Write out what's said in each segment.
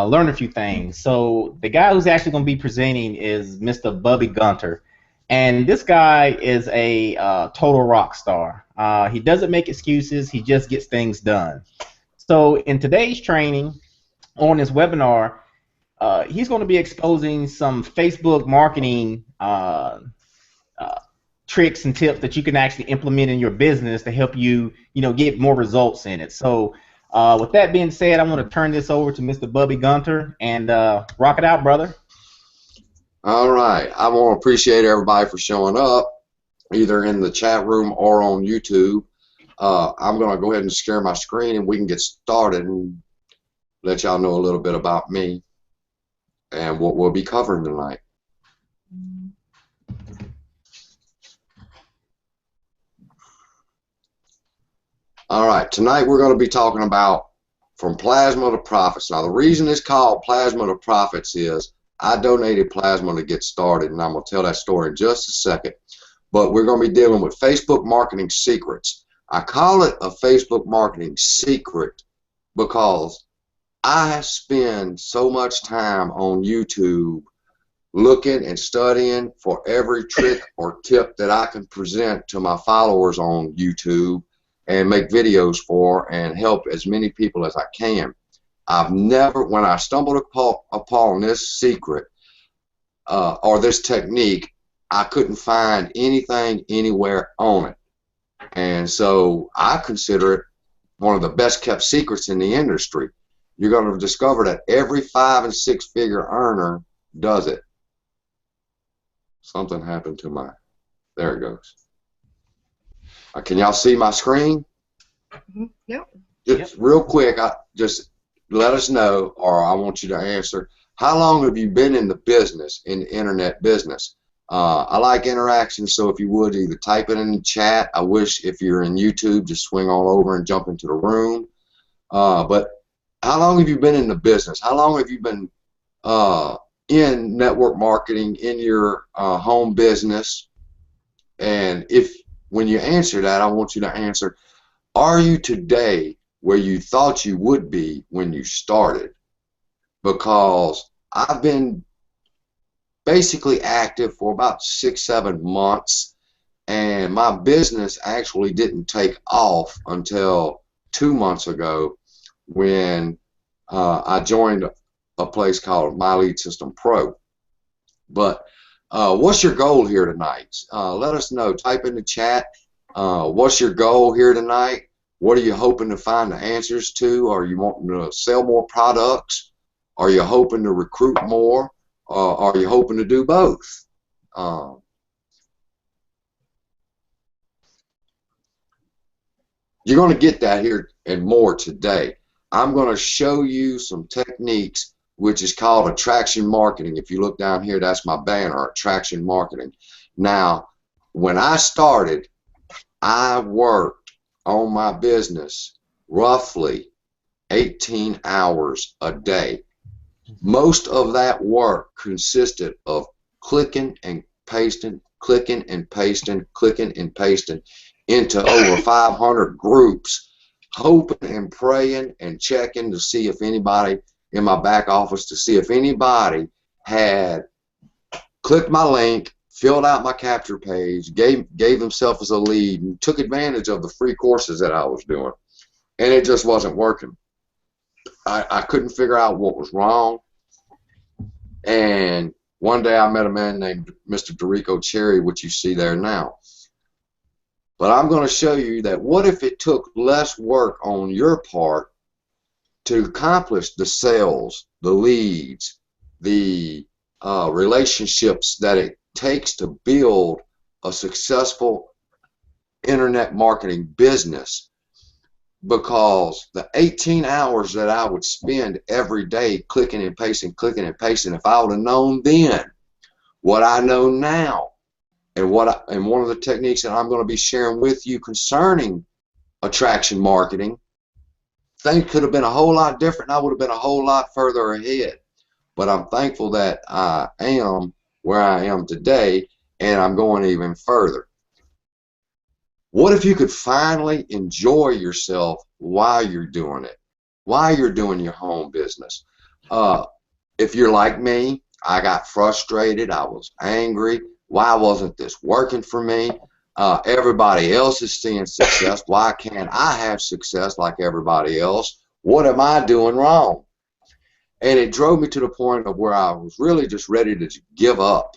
learn a few things. So the guy who's actually going to be presenting is Mr. Bubbie Gunter, and this guy is a total rock star. He doesn't make excuses; he just gets things done. So in today's training on this webinar, he's going to be exposing some Facebook marketing uh, tricks and tips that you can actually implement in your business to help you, get more results in it. So, with that being said, I'm going to turn this over to Mr. Bubbie Gunter and rock it out, brother. All right. I want to appreciate everybody for showing up, either in the chat room or on YouTube. I'm going to go ahead and share my screen, and we can get started and let y'all know a little bit about me and what we'll be covering tonight. All right, tonight we're going to be talking about from plasma to profits. Now, the reason it's called plasma to profits is I donated plasma to get started, and I'm going to tell that story in just a second. But we're going to be dealing with Facebook marketing secrets. I call it a Facebook marketing secret because I spend so much time on YouTube looking and studying for every trick or tip that I can present to my followers on YouTube and make videos for and help as many people as I can. I've never, when I stumbled upon this secret or this technique, I couldn't find anything anywhere on it. And so I consider it one of the best kept secrets in the industry. You're going to discover that every 5- and 6-figure earner does it. Something happened to my, there it goes. Can y'all see my screen? Yep. Just real quick, just let us know, or I want you to answer, how long have you been in the business, in the internet business? I like interaction, so if you would either type it in the chat. I wish if you're in YouTube, just swing on over and jump into the room. But how long have you been in the business? How long have you been in network marketing, in your home business? And when you answer that, I want you to answer, are you today where you thought you would be when you started? Because I've been basically active for about 6-7 months, and my business actually didn't take off until 2 months ago when I joined a place called My Lead System Pro. But what's your goal here tonight? Let us know. Type in the chat. What's your goal here tonight? What are you hoping to find the answers to? Are you wanting to sell more products? Are you hoping to recruit more? Are you hoping to do both? You're going to get that here and more today. I'm going to show you some techniques, which is called attraction marketing. If you look down here, that's my banner, attraction marketing. Now, when I started, I worked on my business roughly 18 hours a day. Most of that work consisted of clicking and pasting, clicking and pasting, clicking and pasting into over 500 groups, hoping and praying and checking to see if anybody in my back office, to see if anybody had clicked my link, filled out my capture page, gave themselves as a lead, and took advantage of the free courses that I was doing. And it just wasn't working. I couldn't figure out what was wrong. And one day I met a man named Mr. Dorico Cherry, which you see there now. But I'm going to show you that what if it took less work on your part to accomplish the sales, the leads, the relationships that it takes to build a successful internet marketing business? Because the 18 hours that I would spend every day clicking and pasting, if I would have known then what I know now, and one of the techniques that I'm going to be sharing with you concerning attraction marketing, things could have been a whole lot different. I would have been a whole lot further ahead. But I'm thankful that I am where I am today, and I'm going even further. What if you could finally enjoy yourself while you're doing it, while you're doing your home business? Uh, if you're like me, I got frustrated. I was angry. Why wasn't this working for me? Everybody else is seeing success. Why can't I have success like everybody else? What am I doing wrong? And it drove me to the point of where I was really just ready to give up.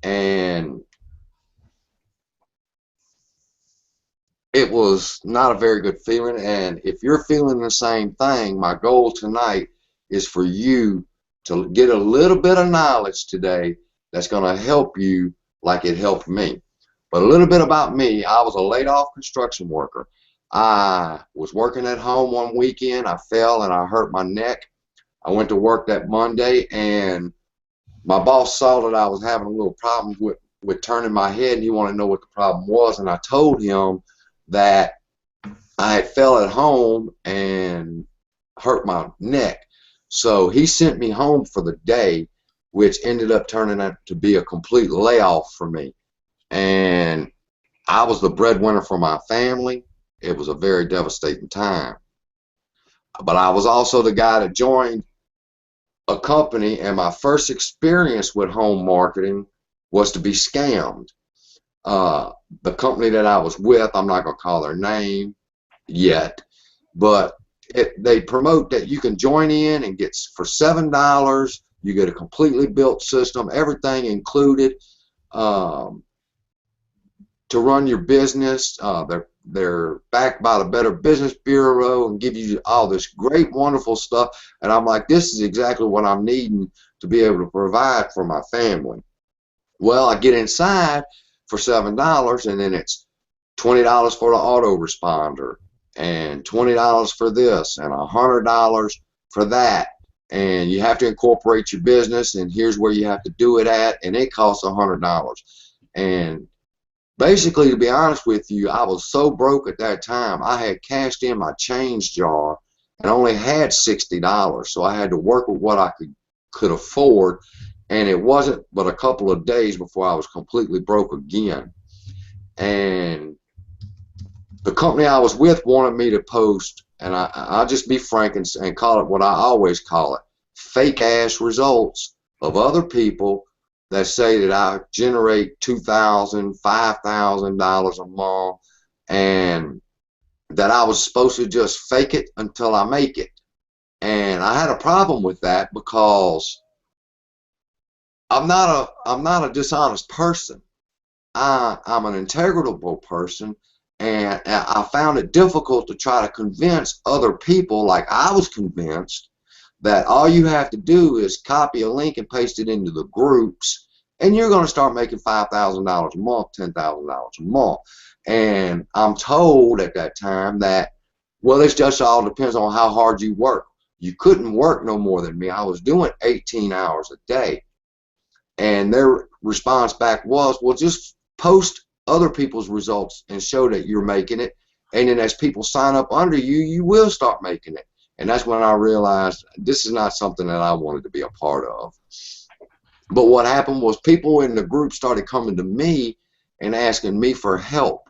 And it was not a very good feeling. And if you're feeling the same thing, my goal tonight is for you to get a little bit of knowledge today that's going to help you like it helped me. But a little bit about me: I was a laid off construction worker. I was working at home one weekend. I fell and I hurt my neck. I went to work that Monday, and my boss saw that I was having a little problem with turning my head, and he wanted to know what the problem was. And I told him that I had fell at home and hurt my neck. So he sent me home for the day, which ended up turning out to be a complete layoff for me. And I was the breadwinner for my family. It was a very devastating time. But I was also the guy that joined a company, and my first experience with home marketing was to be scammed. The company that I was with, I'm not going to call their name yet, but they promote that you can join in and get for $7, you get a completely built system, everything included, to run your business. They're backed by the Better Business Bureau and give you all this great, wonderful stuff. And I'm like, this is exactly what I'm needing to be able to provide for my family. Well, I get inside for $7, and then it's $20 for the autoresponder, and $20 for this, and $100 for that. And you have to incorporate your business, and here's where you have to do it at, and it costs $100. And basically, to be honest with you, I was so broke at that time. I had cashed in my change jar and only had $60, so I had to work with what I could afford. And it wasn't but a couple of days before I was completely broke again. And the company I was with wanted me to post, and I'll just be frank and call it what I always call it: fake ass results of other people that say that I generate $2,000, $5,000 a month, and that I was supposed to just fake it until I make it. And I had a problem with that because I'm not a dishonest person. I'm an integral person, and I found it difficult to try to convince other people, like I was convinced, that all you have to do is copy a link and paste it into the groups, and you're going to start making $5,000 a month, $10,000 a month. And I'm told at that time that, well, it just all depends on how hard you work. You couldn't work no more than me. I was doing 18 hours a day. And their response back was, well, just post other people's results and show that you're making it. And then as people sign up under you, you will start making it. And that's when I realized this is not something that I wanted to be a part of. But what happened was people in the group started coming to me and asking me for help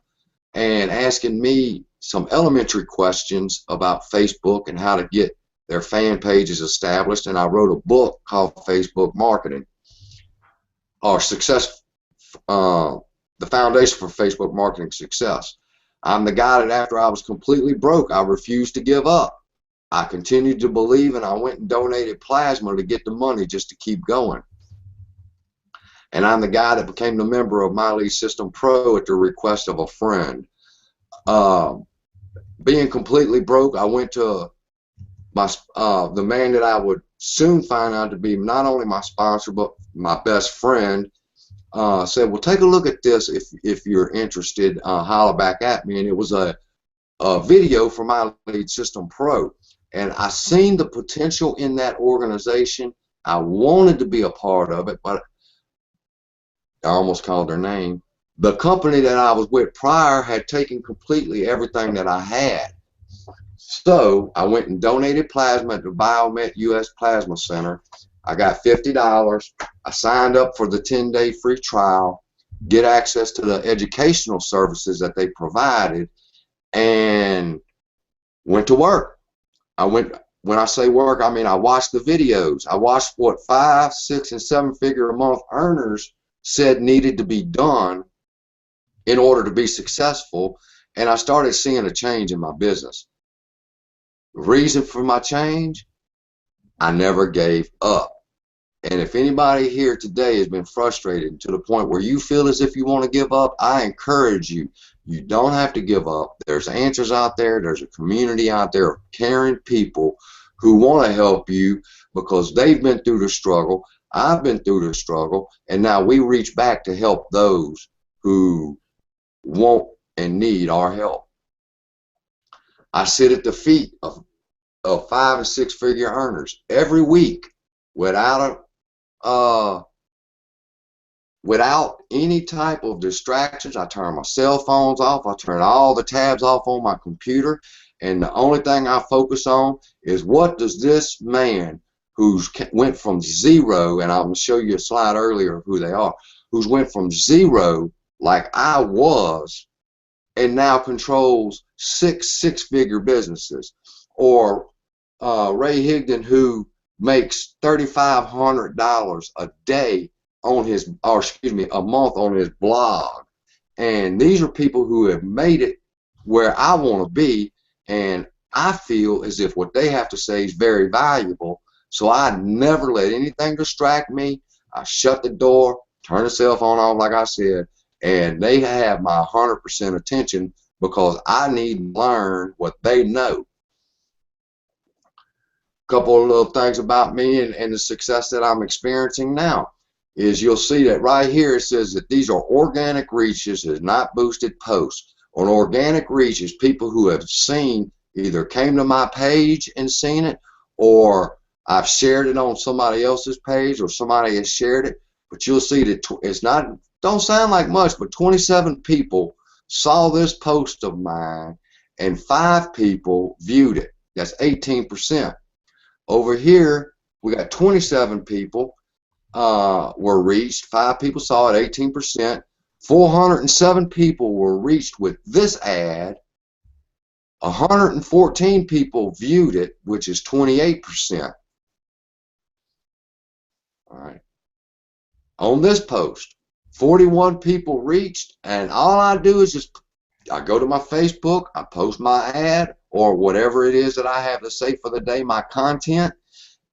and asking me some elementary questions about Facebook and how to get their fan pages established. And I wrote a book called Facebook Marketing, or Success, the Foundation for Facebook Marketing Success. I'm the guy that after I was completely broke, I refused to give up. I continued to believe, and I went and donated plasma to get the money just to keep going. And I'm the guy that became the member of My Lead System Pro at the request of a friend. Being completely broke, I went to the man that I would soon find out to be not only my sponsor but my best friend. Said, well, take a look at this if you're interested. Holler back at me. And it was a video for My Lead System Pro. And I seen the potential in that organization. I wanted to be a part of it, but I almost called their name. The company that I was with prior had taken completely everything that I had. So I went and donated plasma at the Biomet US Plasma Center. I got $50. I signed up for the 10-day free trial, get access to the educational services that they provided, and went to work. I went when I say work, I mean I watched the videos. I watched what 5, 6, and 7-figure a month earners said needed to be done in order to be successful, and I started seeing a change in my business. The reason for my change, I never gave up. And if anybody here today has been frustrated to the point where you feel as if you want to give up, I encourage you. You don't have to give up. There's answers out there. There's a community out there of caring people who want to help you because they've been through the struggle. I've been through the struggle. And now we reach back to help those who want and need our help. I sit at the feet of 5 and 6 figure earners every week without any type of distractions. I turn my cell phones off. I turn all the tabs off on my computer, and the only thing I focus on is what does this man who's went from zero, and I'm going to show you a slide earlier of who they are, who's went from zero like I was and now controls 6 six-figure businesses, or Ray Higdon, who makes $3,500 a day on his, or excuse me, a month on his blog. And these are people who have made it where I want to be, and I feel as if what they have to say is very valuable. So I never let anything distract me. I shut the door, turn the cell phone off, like I said, and they have my 100% attention because I need to learn what they know. Couple of little things about me and the success that I'm experiencing now is you'll see that right here it says that these are organic reaches, is not boosted posts. On organic reaches, people who have seen, either came to my page and seen it, or I've shared it on somebody else's page, or somebody has shared it. But you'll see that it's not, don't sound like much, but 27 people saw this post of mine and 5 people viewed it. That's 18%. Over here, we got 27 people were reached. 5 people saw it, 18%. 407 people were reached with this ad. 114 people viewed it, which is 28%. All right. On this post, 41 people reached, and all I do is just, I go to my Facebook, I post my ad, or whatever it is that I have to say for the day, my content,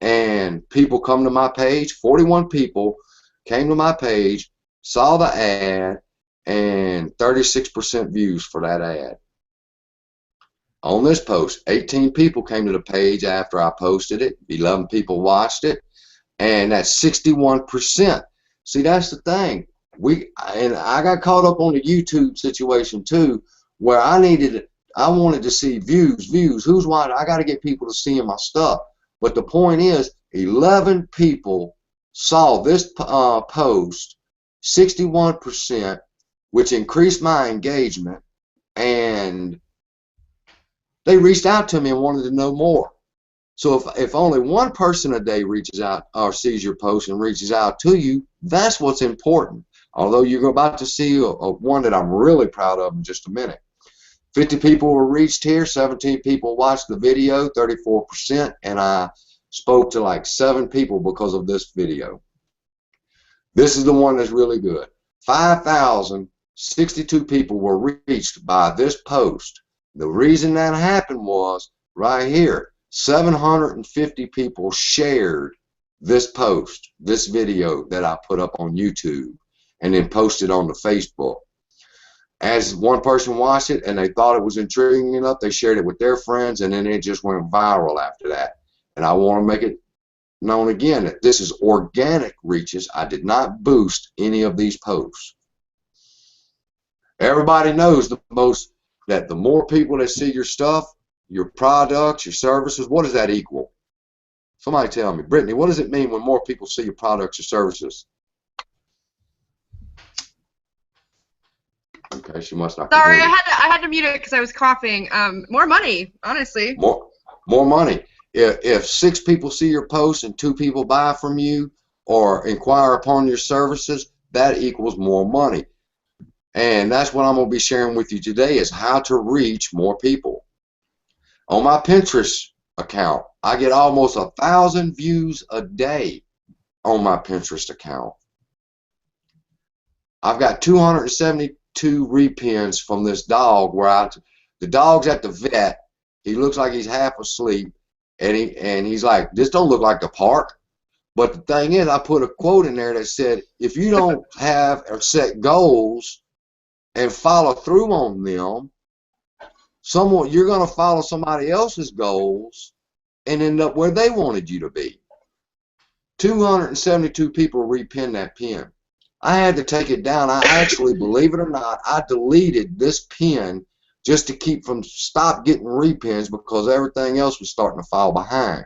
and people come to my page. 41 people came to my page, saw the ad, and 36% views for that ad. On this post, 18 people came to the page after I posted it, 11 people watched it, and that's 61%. See, that's the thing. And I got caught up on the YouTube situation too, where I wanted to see views, who's watching. I got to get people to see my stuff. But the point is, 11 people saw this post, 61%, which increased my engagement, and they reached out to me and wanted to know more. So if only one person a day reaches out or sees your post and reaches out to you, that's what's important. Although you're about to see one that I'm really proud of in just a minute. 50 people were reached here, 17 people watched the video, 34%, and I spoke to like 7 people because of this video. This is the one that's really good. 5,062 people were reached by this post. The reason that happened was right here. 750 people shared this post, this video that I put up on YouTube, and then posted on the Facebook. As one person watched it and they thought it was intriguing enough, they shared it with their friends, and then it just went viral after that. And I want to make it known again that this is organic reaches. I did not boost any of these posts. Everybody knows that the more people that see your stuff, your products, your services, what does that equal? Somebody tell me. Brittany, what does it mean when more people see your products or services? Okay, she must not. Sorry, I had to mute it because I was coughing. More money, honestly. More money. If 6 people see your post and 2 people buy from you or inquire upon your services, that equals more money. And that's what I'm going to be sharing with you today, is how to reach more people. On my Pinterest account, I get almost 1,000 views a day on my Pinterest account. I've got 272 repins from this dog the dog's at the vet. He looks like he's half asleep, and he's like, this don't look like the park. But the thing is, I put a quote in there that said, if you don't have or set goals and follow through on them, you're going to follow somebody else's goals and end up where they wanted you to be. 272 people repinned that pin. I had to take it down. I actually, believe it or not, I deleted this pin just to stop getting repins because everything else was starting to fall behind.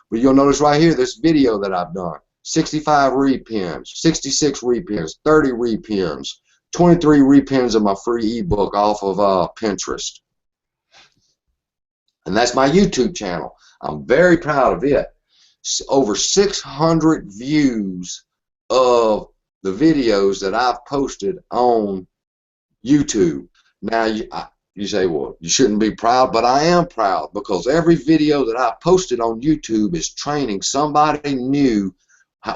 But you'll notice right here, this video that I've done, 65 repins, 66 repins, 30 repins, 23 repins of my free ebook off of Pinterest. And that's my YouTube channel. I'm very proud of it. Over 600 views of the videos that I've posted on YouTube. Now, you say, well, you shouldn't be proud, but I am proud because every video that I posted on YouTube is training somebody new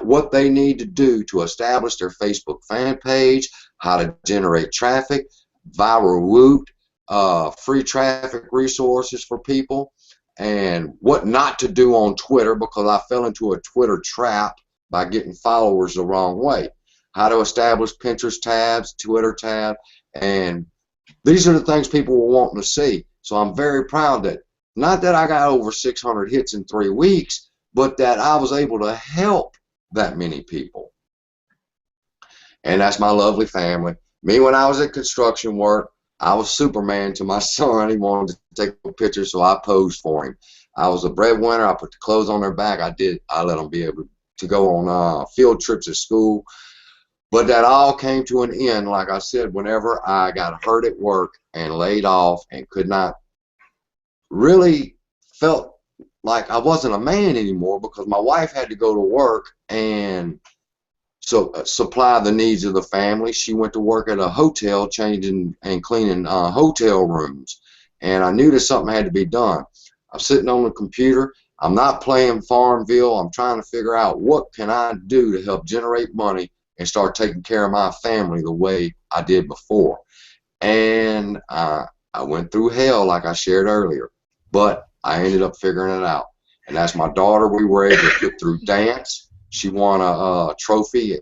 what they need to do to establish their Facebook fan page, how to generate traffic, viral route, free traffic resources for people, and what not to do on Twitter because I fell into a Twitter trap by getting followers the wrong way. How to establish Pinterest tabs, Twitter tab, and these are the things people were wanting to see. So I'm very proud that, not that I got over 600 hits in 3 weeks, but that I was able to help that many people. And that's my lovely family. Me, when I was in construction work, I was Superman to my son. He wanted to take a picture, so I posed for him. I was a breadwinner. I put the clothes on their back. I let them be able to go on field trips at school. But that all came to an end, like I said, whenever I got hurt at work and laid off and could not really felt like I wasn't a man anymore because my wife had to go to work and supply the needs of the family. She went to work at a hotel changing and cleaning hotel rooms. And I knew that something had to be done. I'm sitting on the computer. I'm not playing Farmville. I'm trying to figure out what can I do to help generate money and start taking care of my family the way I did before. And I went through hell like I shared earlier, but I ended up figuring it out. And that's my daughter. We were able to put through dance. She won a trophy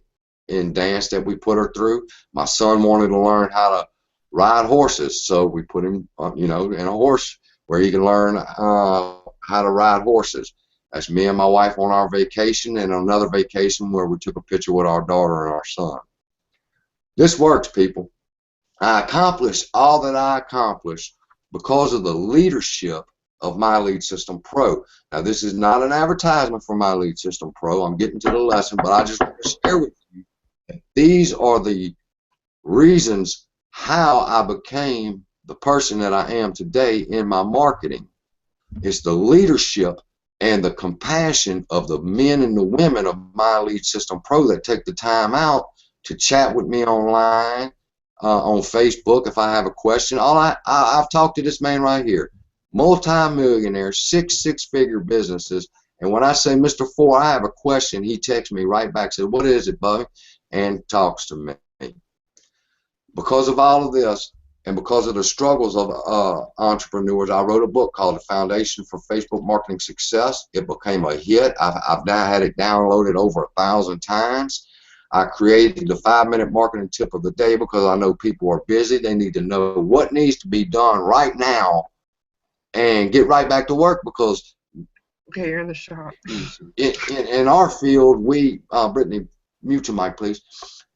in dance that we put her through. My son wanted to learn how to ride horses, so we put him, in a horse where he can learn how to ride horses. That's me and my wife on our vacation, and another vacation where we took a picture with our daughter and our son. This works, people. I accomplished all that I accomplished because of the leadership of My Lead System Pro. Now, this is not an advertisement for My Lead System Pro. I'm getting to the lesson, but I just want to share with you that these are the reasons how I became the person that I am today in my marketing. It's the leadership and the compassion of the men and the women of My Lead System Pro that take the time out to chat with me online, on Facebook if I have a question. I've talked to this man right here, multi-millionaire, six-figure businesses, and when I say, Mr. Four, I have a question, he texts me right back, says, what is it, Bubbie? And talks to me. Because of all of this, and because of the struggles of entrepreneurs, I wrote a book called The Foundation for Facebook Marketing Success. It became a hit. I've now had it downloaded over 1,000 times. I created the 5-minute marketing tip of the day because I know people are busy. They need to know what needs to be done right now and get right back to work because okay, you're in the shop. In our field, Brittany, mute your mic, please.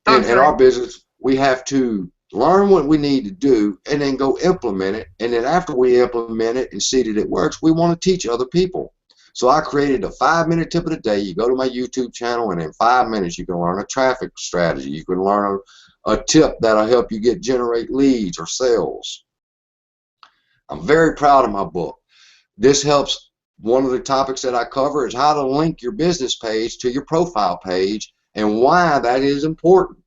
In our business, we have to learn what we need to do and then go implement it. And then after we implement it and see that it works, we want to teach other people. So I created a 5-minute tip of the day. You go to my YouTube channel, and in 5 minutes, you can learn a traffic strategy. You can learn a tip that'll help you generate leads or sales. I'm very proud of my book. This helps. One of the topics that I cover is how to link your business page to your profile page and why that is important.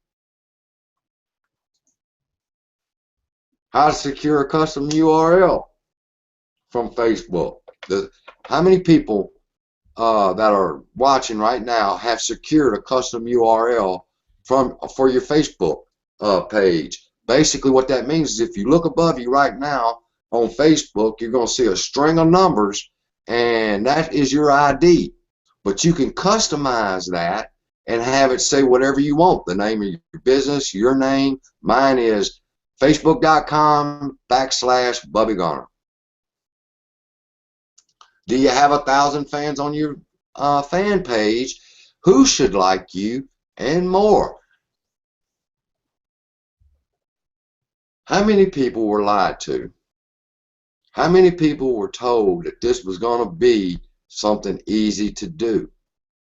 How to secure a custom URL from Facebook. How many people that are watching right now have secured a custom URL for your Facebook page? Basically, what that means is if you look above you right now on Facebook, you're going to see a string of numbers, and that is your ID. But you can customize that and have it say whatever you want. The name of your business, your name. Mine is facebook.com/Bubbie Gunter. Do you have 1,000 fans on your fan page? Who should like you? And more. How many people were lied to? How many people were told that this was going to be something easy to do?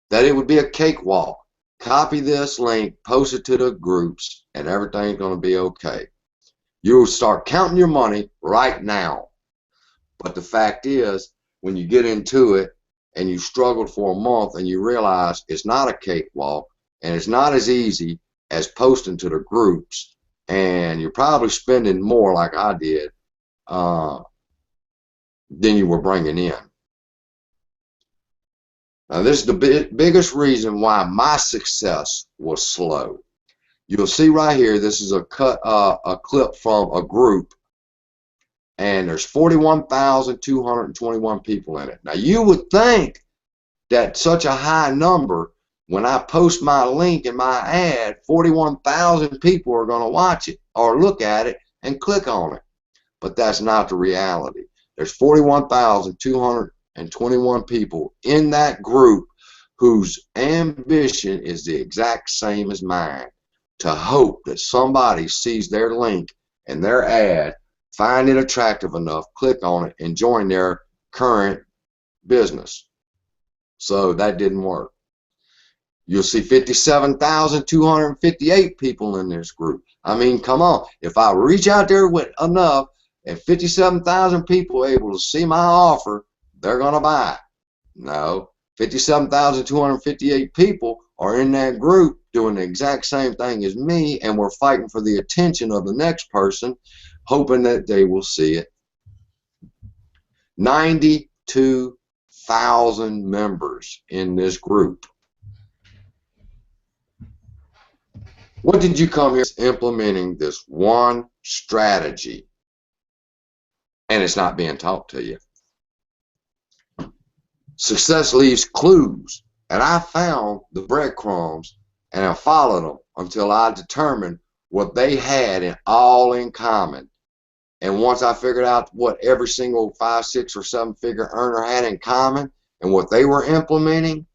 That it would be a cakewalk. Copy this link, post it to the groups, and everything's going to be okay. You'll start counting your money right now. But the fact is, when you get into it and you struggled for a month and you realize it's not a cakewalk and it's not as easy as posting to the groups, and you're probably spending more like I did than you were bringing in. Now, this is the biggest reason why my success was slow. You'll see right here, this is a clip from a group, and there's 41,221 people in it. Now, you would think that such a high number, when I post my link in my ad, 41,000 people are going to watch it or look at it and click on it. But that's not the reality. There's 41,221 people in that group whose ambition is the exact same as mine, to hope that somebody sees their link and their ad, find it attractive enough, click on it, and join their current business. So that didn't work. You'll see 57,258 people in this group. I mean, come on. If I reach out there with enough and 57,000 people are able to see my offer, they're going to buy it. No. 57,258 people are in that group doing the exact same thing as me, and we're fighting for the attention of the next person, hoping that they will see it. 92,000 members in this group. What did you come here implementing? This one strategy, and it's not being taught to you. Success leaves clues, and I found the breadcrumbs and I followed them until I determined what they had all in common. And once I figured out what every single 5, 6, or 7-figure earner had in common and what they were implementing,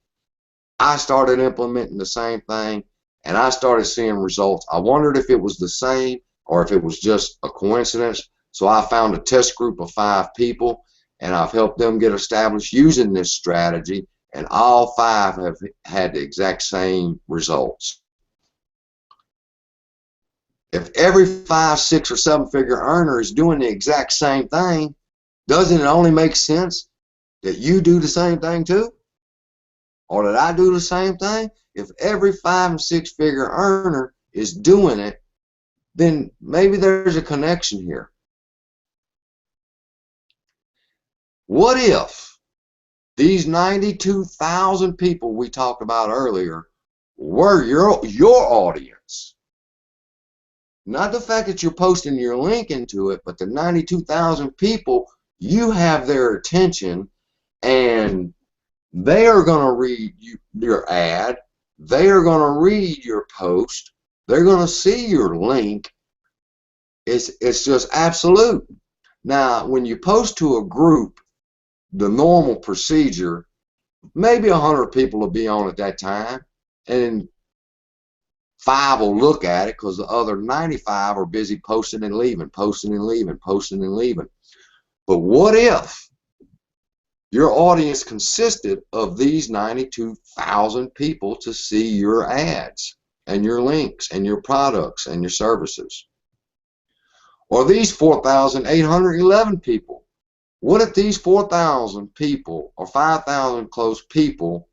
I started implementing the same thing, and I started seeing results. I wondered if it was the same or if it was just a coincidence. So I found a test group of 5 people, and I've helped them get established using this strategy, and all 5 have had the exact same results. If every 5, 6, or 7-figure earner is doing the exact same thing, doesn't it only make sense that you do the same thing too? Or that I do the same thing? If every 5 and 6-figure earner is doing it, then maybe there's a connection here. What if these 92,000 people we talked about earlier were your audience? Not the fact that you're posting your link into it, but the 92,000 people, you have their attention, and they are going to read your ad. They are going to read your post. They're going to see your link. It's just absolute. Now, when you post to a group, the normal procedure, maybe 100 people will be on at that time, and 5 will look at it because the other 95 are busy posting and leaving, posting and leaving, posting and leaving. But what if your audience consisted of these 92,000 people to see your ads and your links and your products and your services? Or these 4,811 people? What if these 4,000 people or 5,000 close people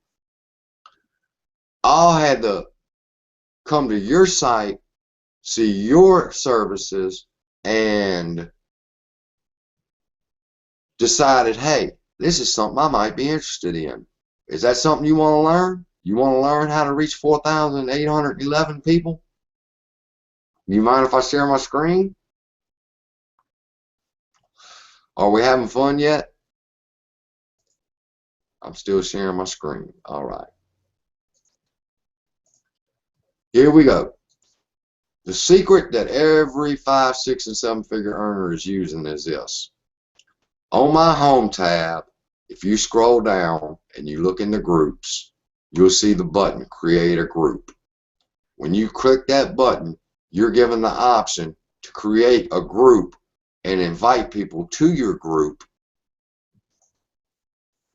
all had to come to your site, see your services, and decided, hey, this is something I might be interested in. Is that something you want to learn? You want to learn how to reach 4,811 people? You mind if I share my screen? Are we having fun yet? I'm still sharing my screen. All right. Here we go. The secret that every 5, 6, and 7-figure earner is using is this. On my home tab, if you scroll down and you look in the groups, you'll see the button, create a group. When you click that button, you're given the option to create a group and invite people to your group,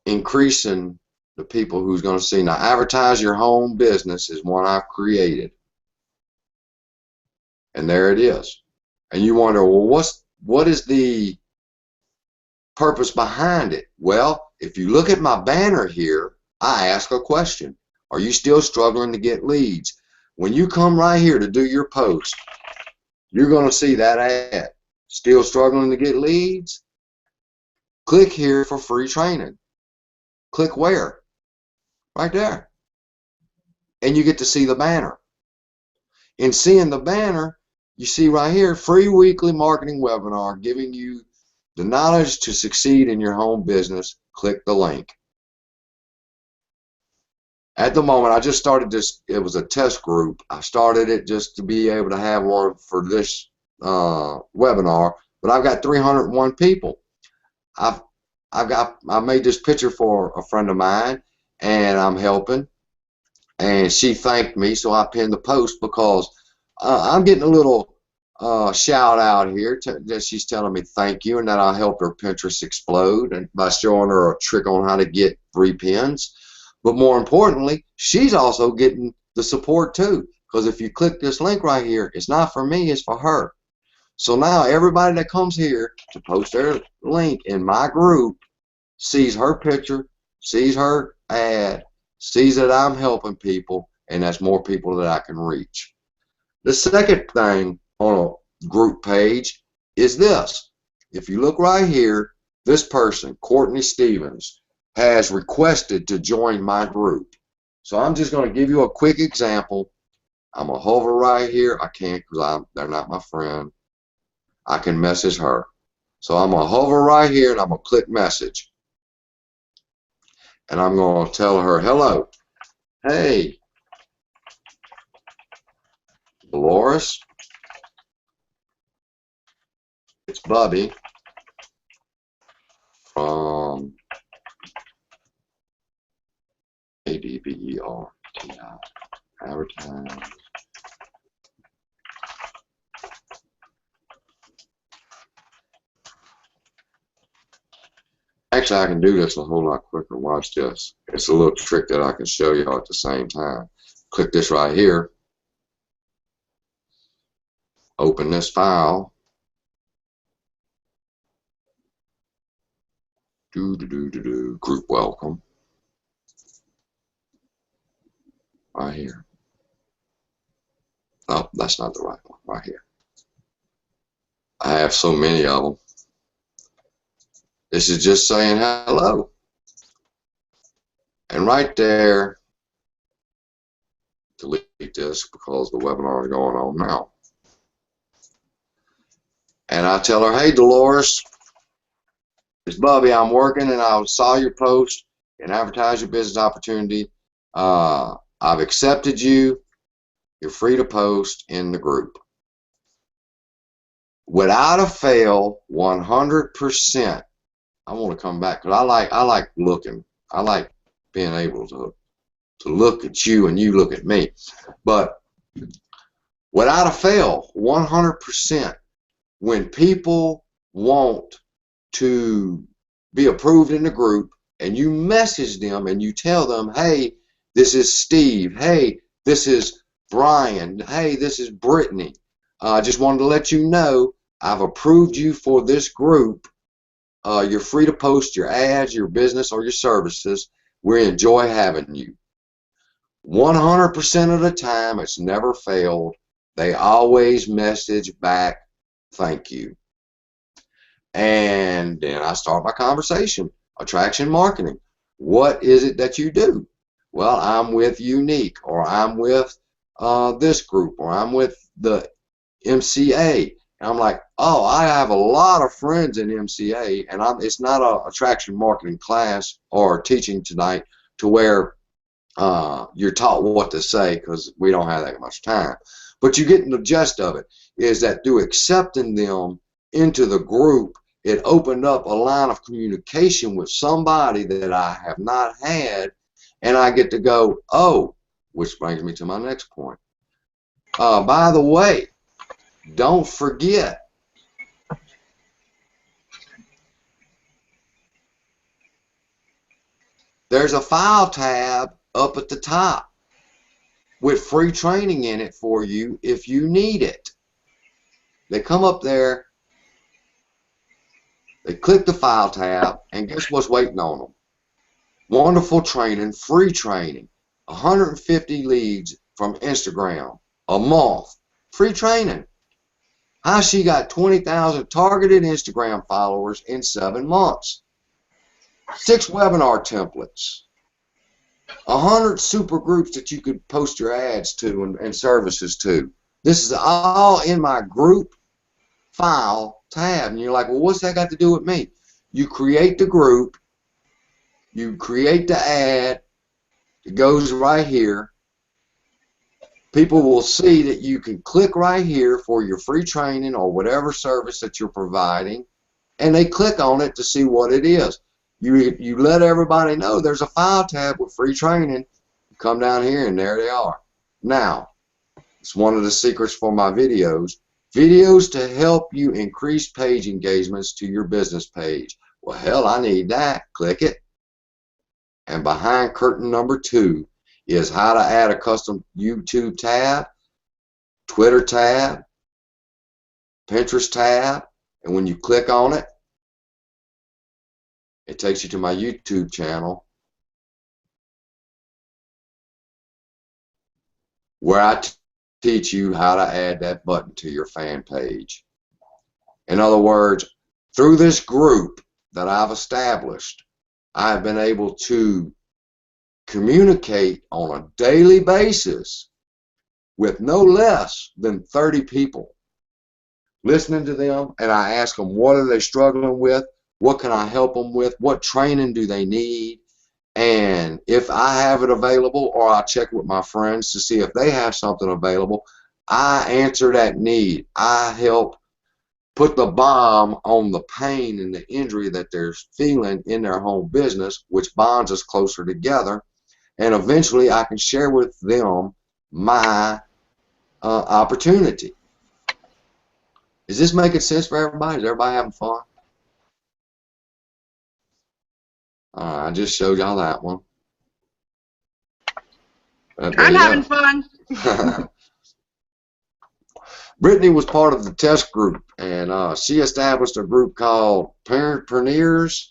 increasing the people who's going to see. Now, advertise your home business is one I've created. And there it is. And you wonder, well, what is the purpose behind it? Well, if you look at my banner here, I ask a question. Are you still struggling to get leads? When you come right here to do your post, you're going to see that ad. Still struggling to get leads? Click here for free training. Click where? Right there. And you get to see the banner. In seeing the banner, you see right here, free weekly marketing webinar giving you the knowledge to succeed in your home business. Click the link. At the moment, I just started this. It was a test group. I started it just to be able to have one for this webinar, but I've got 301 people. I made this picture for a friend of mine, and I'm helping, and she thanked me, so I pinned the post because I'm getting a little shout out here that she's telling me thank you, and that I helped her Pinterest explode and by showing her a trick on how to get 3 pins. But more importantly, she's also getting the support too, because if you click this link right here, it's not for me, it's for her. So now everybody that comes here to post their link in my group sees her picture, sees her ad, sees that I'm helping people, and that's more people that I can reach. The second thing on a group page is this. If you look right here, this person, Courtney Stevens, has requested to join my group. So I'm just going to give you a quick example. I'm going to hover right here. I can't because they're not my friend. I can message her. So I'm going to hover right here and I'm going to click message. And I'm going to tell her, hello. Hey, Dolores. It's Bubbie from ADVERTI, advertise. Actually, I can do this a whole lot quicker. Watch this. It's a little trick that I can show you all at the same time. Click this right here. Open this file. Group welcome. Right here. Oh, that's not the right one. Right here. I have so many of them. This is just saying hello. And right there, delete this because the webinar is going on now. And I tell her, hey, Dolores, it's Bubbie. I'm working and I saw your post and advertise your business opportunity. I've accepted you. You're free to post in the group. Without a fail, 100%. I want to come back because I like looking. I like being able to look at you and you look at me. But without a fail, 100%, when people want to be approved in the group and you message them and you tell them, hey, this is Steve. Hey, this is Brian. Hey, this is Brittany. I just wanted to let you know I've approved you for this group. You're free to post your ads, your business, or your services. We enjoy having you. 100% of the time, it's never failed. They always message back, thank you. And then I start my conversation. Attraction marketing. What is it that you do? Well, I'm with Unique, or I'm with this group, or I'm with the MCA. And I'm like, oh, I have a lot of friends in MCA, and it's not a attraction marketing class or teaching tonight to where you're taught what to say, because we don't have that much time. But you get the gist of it, is that through accepting them into the group, it opened up a line of communication with somebody that I have not had, and I get to go, oh, which brings me to my next point. By the way, don't forget, there's a file tab up at the top with free training in it for you if you need it. They come up there, they click the file tab, and guess what's waiting on them? Wonderful training, free training, 150 leads from Instagram a month, free training. How she got 20,000 targeted Instagram followers in 7 months, 6 webinar templates, 100 super groups that you could post your ads to and services to. This is all in my group file tab. And you're like, well, what's that got to do with me? You create the group, you create the ad, it goes right here. People will see that you can click right here for your free training or whatever service that you're providing, and they click on it to see what it is. You let everybody know there's a file tab with free training. You come down here and there they are. Now, it's one of the secrets for my videos. Videos to help you increase page engagements to your business page. Well, hell, I need that. Click it. And behind curtain number 2 is how to add a custom YouTube tab, Twitter tab, Pinterest tab, and when you click on it, it takes you to my YouTube channel where I teach you how to add that button to your fan page. In other words, through this group that I've established, I've been able to communicate on a daily basis with no less than 30 people, listening to them, and I ask them, what are they struggling with? What can I help them with? What training do they need? And if I have it available, or I check with my friends to see if they have something available, I answer that need. I help put the bomb on the pain and the injury that they're feeling in their home business, which bonds us closer together. And eventually I can share with them my opportunity. Is this making sense for everybody? Is everybody having fun? I just showed y'all that one. I'm having fun. Brittany was part of the test group, and she established a group called Parentpreneurs,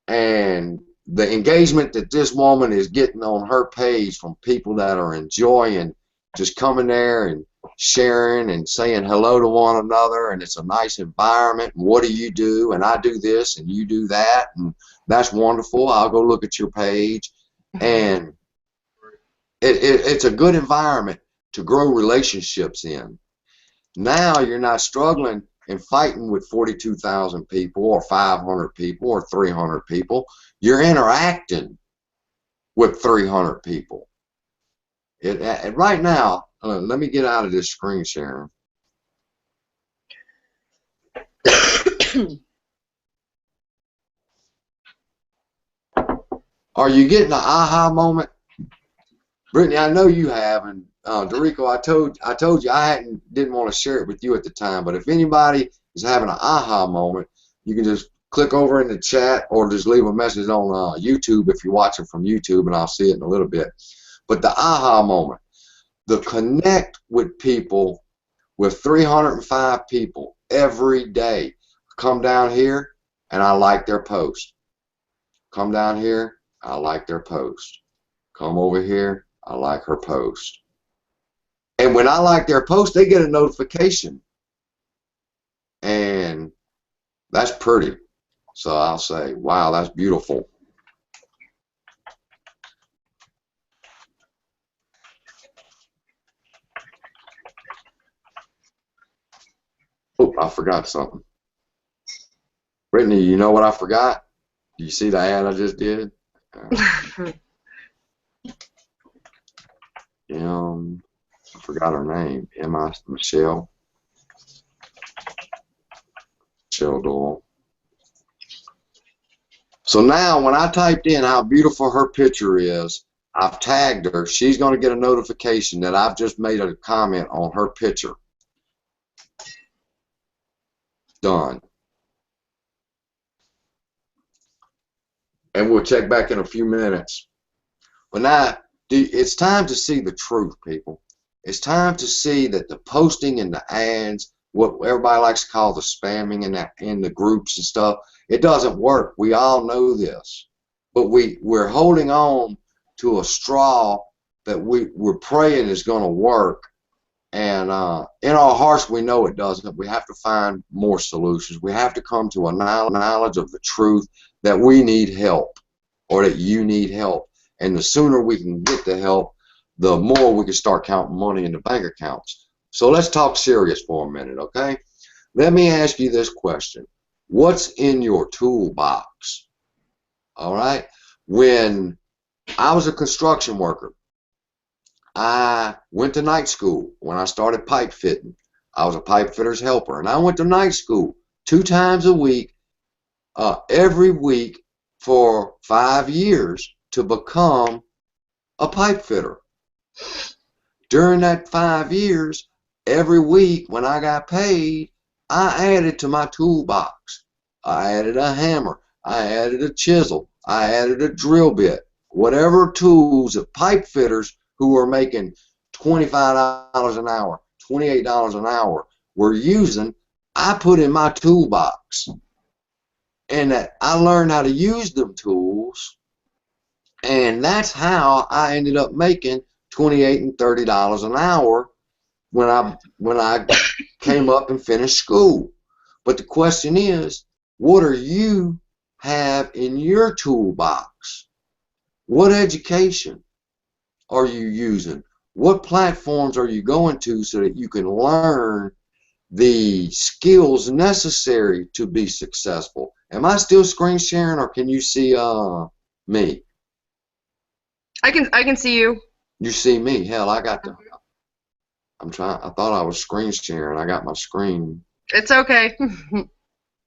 and the engagement that this woman is getting on her page from people that are enjoying just coming there and sharing and saying hello to one another, and it's a nice environment, and what do you do, and I do this and you do that, and that's wonderful. I'll go look at your page, and it's a good environment to grow relationships in. Now you're not struggling and fighting with 42,000 people or 500 people or 300 people. You're interacting with 300 people. Right now, let me get out of this screen sharing. Are you getting an aha moment? Brittany, I know you have, and Dorico, I told you I didn't want to share it with you at the time, but if anybody is having an aha moment, you can just click over in the chat or just leave a message on YouTube if you're watching from YouTube, and I'll see it in a little bit. But the aha moment, the connect with people, with 305 people every day. Come down here and I like their post. Come down here, I like their post. Come over here, I like her post. And when I like their post, they get a notification. And that's pretty. So I'll say, wow, that's beautiful. Oh, I forgot something. Brittany, you know what I forgot? Do you see the ad I just did? I forgot her name. Michelle Doyle. So now when I typed in how beautiful her picture is, I've tagged her. She's going to get a notification that I've just made a comment on her picture. Done. And we'll check back in a few minutes. But now, it's time to see the truth, people. It's time to see that the posting and the ads, what everybody likes to call the spamming in the groups and stuff, it doesn't work. We all know this. But we're holding on to a straw that we're praying is going to work. And in our hearts, we know it doesn't. We have to find more solutions. We have to come to a knowledge of the truth that we need help, or that you need help. And the sooner we can get the help, the more we can start counting money in the bank accounts. So let's talk serious for a minute, okay? Let me ask you this question. What's in your toolbox? All right? When I was a construction worker, I went to night school when I started pipe fitting. I was a pipe fitter's helper, and I went to night school 2 times a week, every week for 5 years to become a pipe fitter. During that 5 years, every week when I got paid, I added to my toolbox. I added a hammer. I added a chisel. I added a drill bit. Whatever tools that pipe fitters who were making $25 an hour, $28 an hour were using, I put in my toolbox. And that I learned how to use them tools, and that's how I ended up making $28 and $30 an hour when I came up and finished school. But the question is, what do you have in your toolbox? What education are you using? What platforms are you going to so that you can learn the skills necessary to be successful? Am I still screen sharing, or can you see me? I can see you. You see me? Hell, I got the. I thought I was screen sharing. I got my screen. It's okay.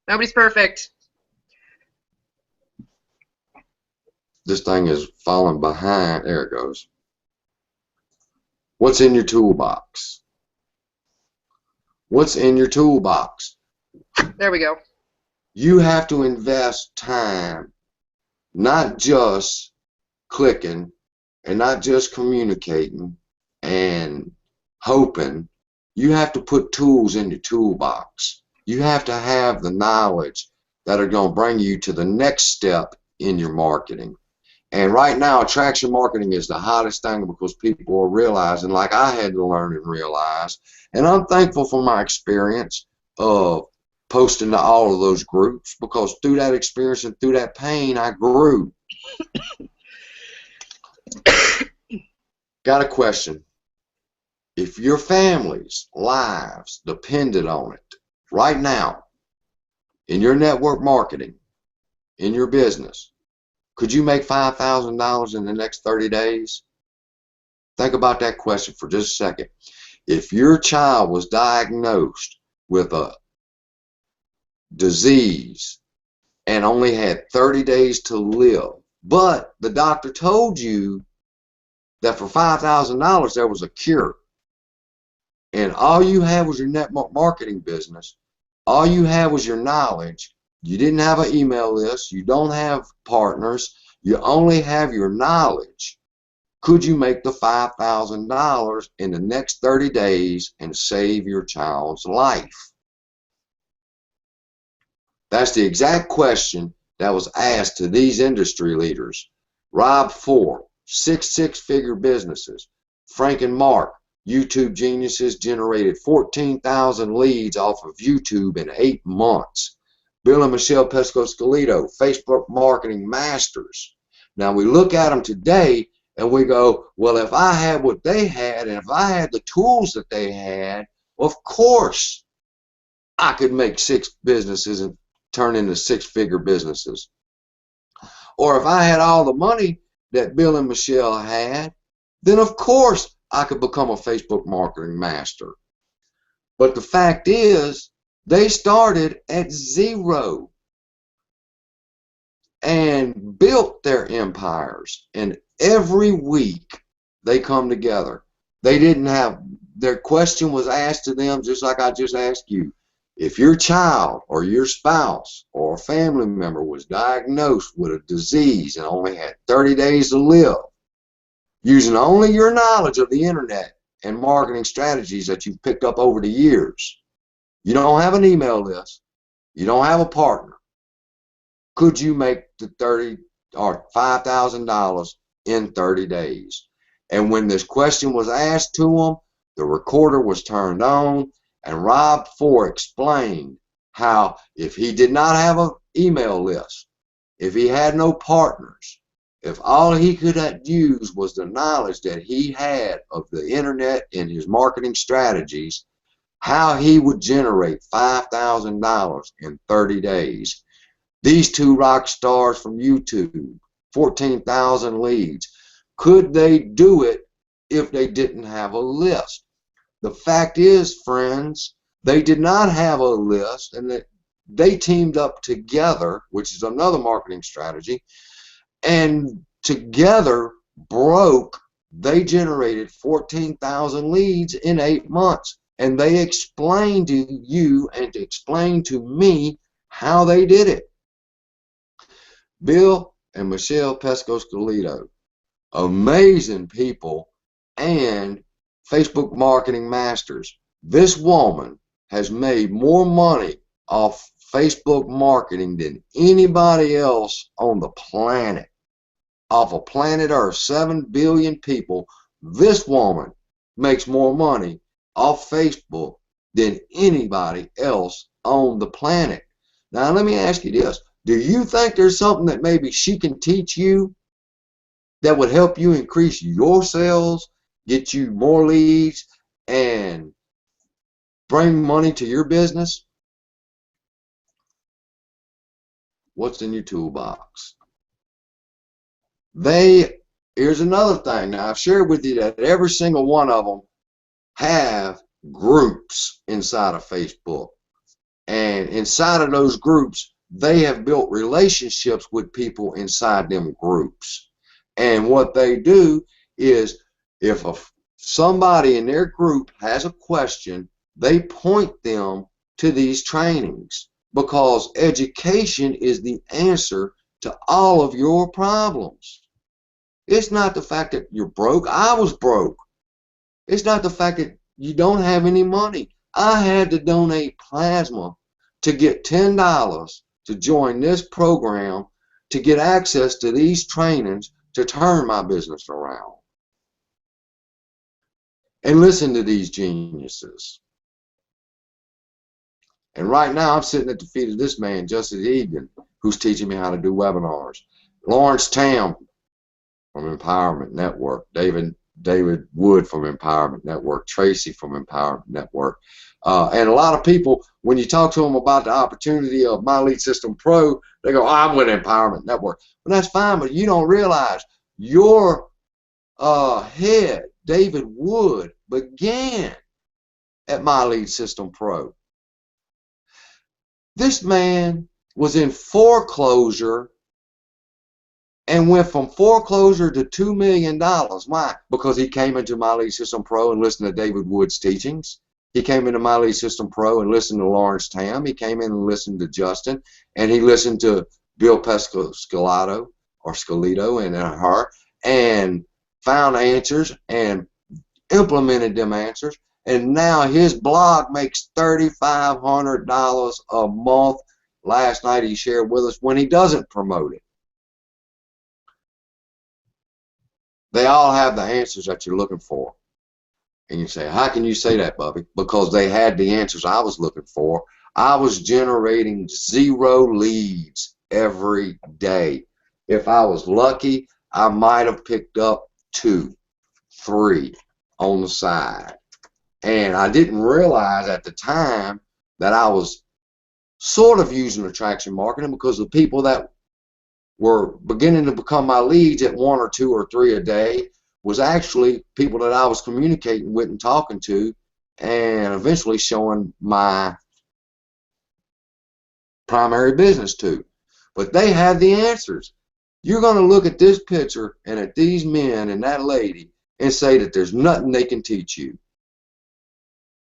Nobody's perfect. This thing is falling behind. There it goes. What's in your toolbox? What's in your toolbox? There we go. You have to invest time, not just clicking and not just communicating and hoping. You have to put tools in your toolbox. You have to have the knowledge that are going to bring you to the next step in your marketing. And right now, attraction marketing is the hottest thing because people are realizing, like I had to learn and realize, and I'm thankful for my experience of posting to all of those groups, because through that experience and through that pain, I grew. Got a question. If your family's lives depended on it right now, in your network marketing, in your business, could you make $5,000 in the next 30 days? Think about that question for just a second. If your child was diagnosed with a disease and only had 30 days to live, but the doctor told you that for $5,000 there was a cure, and all you had was your network marketing business, all you had was your knowledge, you didn't have an email list, you don't have partners, you only have your knowledge, could you make the $5,000 in the next 30 days and save your child's life? That's the exact question that was asked to these industry leaders. Rob Ford, 6 six-figure businesses. Frank and Mark, YouTube geniuses, generated 14,000 leads off of YouTube in 8 months. Bill and Michelle Pesco-Scalito, Facebook Marketing Masters. Now we look at them today and we go, well, if I had what they had and if I had the tools that they had, of course I could make 6 businesses and turn into 6-figure businesses. Or if I had all the money that Bill and Michelle had, then of course I could become a Facebook marketing master. But the fact is, they started at 0 and built their empires. And every week they come together. They didn't have, their question was asked to them just like I just asked you. If your child or your spouse or a family member was diagnosed with a disease and only had 30 days to live, using only your knowledge of the internet and marketing strategies that you've picked up over the years, you don't have an email list, you don't have a partner, could you make the $30 or $5,000 in 30 days? And when this question was asked to them, the recorder was turned on, and Rob Ford explained how if he did not have an email list, if he had no partners, if all he could use was the knowledge that he had of the internet and his marketing strategies, how he would generate $5,000 in 30 days. These 2 rock stars from YouTube, 14,000 leads. Could they do it if they didn't have a list? The fact is, friends, they did not have a list, and they teamed up together, which is another marketing strategy, and together they generated 14,000 leads in 8 months. And they explained to you and explained to me how they did it. Bill and Michelle Pesco-Scalito, amazing people and Facebook marketing masters. This woman has made more money off Facebook marketing than anybody else on the planet. Off of planet Earth, 7 billion people, this woman makes more money off Facebook than anybody else on the planet. Now let me ask you this. Do you think there's something that maybe she can teach you that would help you increase your sales, get you more leads, and bring money to your business? What's in your toolbox? Here's another thing. Now, I've shared with you that every single one of them have groups inside of Facebook. And inside of those groups, they have built relationships with people inside them groups. And what they do is, if somebody in their group has a question, they point them to these trainings, because education is the answer to all of your problems. It's not the fact that you're broke. I was broke. It's not the fact that you don't have any money. I had to donate plasma to get $10 to join this program to get access to these trainings to turn my business around. And listen to these geniuses. And right now I'm sitting at the feet of this man, Justin Egan, who's teaching me how to do webinars. Lawrence Tam from Empowerment Network, David Wood from Empowerment Network, Tracy from Empowerment Network. And a lot of people, when you talk to them about the opportunity of My Lead System Pro, they go, I'm with Empowerment Network. Well, that's fine, but you don't realize your head, David Wood, began at My Lead System Pro. This man was in foreclosure and went from foreclosure to $2 million. Why? Because he came into My Lead System Pro and listened to David Wood's teachings. He came into My Lead System Pro and listened to Lawrence Tam. He came in and listened to Justin, and he listened to Bill Pesco-Scalito and her, and found answers and implemented them answers. And now his blog makes $3,500 a month. Last night he shared with us when he doesn't promote it. They all have the answers that you're looking for. And you say, how can you say that, Bubbie? Because they had the answers I was looking for. I was generating 0 leads every day. If I was lucky, I might have picked up 2, 3 on the side. And I didn't realize at the time that I was sort of using attraction marketing, because the people that were beginning to become my leads at 1 or 2 or 3 a day was actually people that I was communicating with and talking to, and eventually showing my primary business to. But they had the answers. You're going to look at this picture and at these men and that lady and say that there's nothing they can teach you.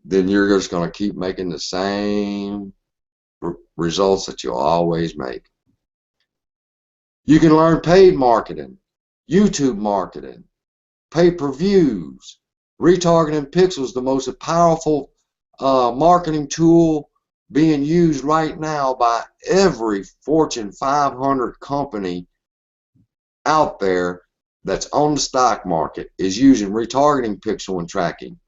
Then you're just going to keep making the same results that you'll always make. You can learn paid marketing, YouTube marketing, pay-per-views, retargeting pixels, the most powerful marketing tool being used right now by every Fortune 500 company out there that's on the stock market is using retargeting pixel and tracking.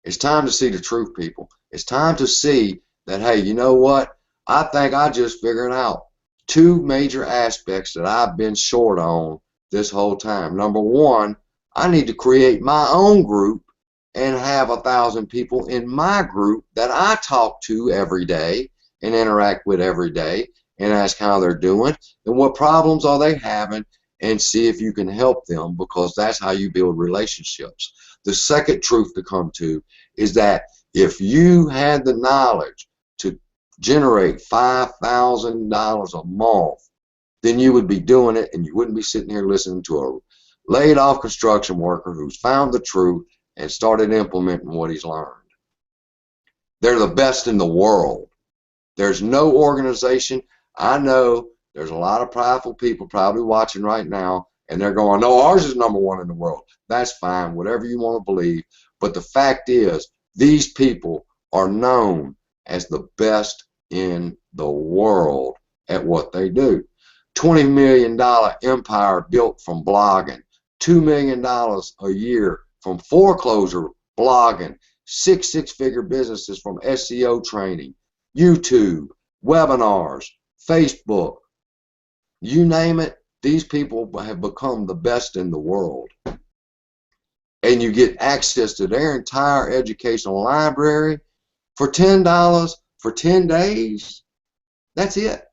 It's time to see the truth, people. It's time to see that, hey, you know what? I think I just figured out 2 major aspects that I've been short on this whole time. Number 1, I need to create my own group and have 1,000 people in my group that I talk to every day and interact with every day and ask how they're doing and what problems are they having, and see if you can help them, because that's how you build relationships. The second truth to come to is that if you had the knowledge to generate $5,000 a month, then you would be doing it, and you wouldn't be sitting here listening to a laid off construction worker who's found the truth and started implementing what he's learned. They're the best in the world. There's no organization. I know there's a lot of prideful people probably watching right now, and they're going, no, ours is number 1 in the world. That's fine, whatever you want to believe. But the fact is, these people are known as the best in the world at what they do. $20 million empire built from blogging, $2 million a year from foreclosure blogging, 6 six-figure businesses from SEO training, YouTube, webinars, Facebook, you name it. These people have become the best in the world. And you get access to their entire educational library for $10 for 10 days. That's it.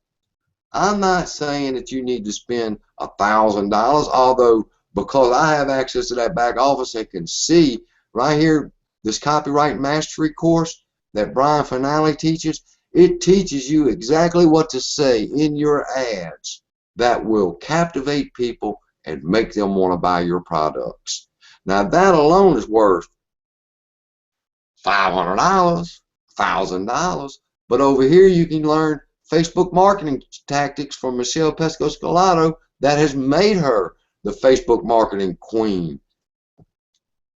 I'm not saying that you need to spend $1,000, although because I have access to that back office, I can see right here this copyright mastery course that Brian Finale teaches. It teaches you exactly what to say in your ads that will captivate people and make them want to buy your products. Now that alone is worth $500, $1,000, but over here you can learn Facebook marketing tactics from Michelle Pesco-Scalato that has made her the Facebook marketing queen.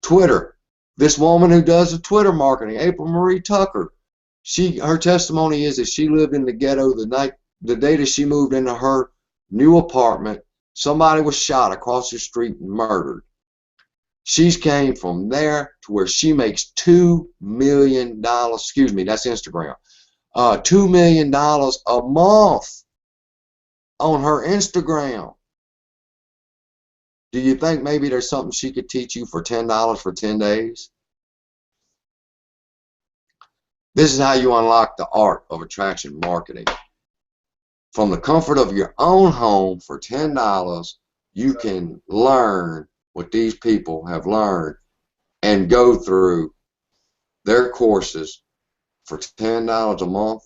Twitter, this woman who does the Twitter marketing, April Marie Tucker, her testimony is that she lived in the ghetto the day that she moved into her new apartment. Somebody was shot across the street and murdered. She's came from there to where she makes $2 million, excuse me, that's Instagram, $2 million a month on her Instagram. Do you think maybe there's something she could teach you for $10 for 10 days? This is how you unlock the art of attraction marketing. From the comfort of your own home for $10, you can learn what these people have learned and go through their courses for $10 a month.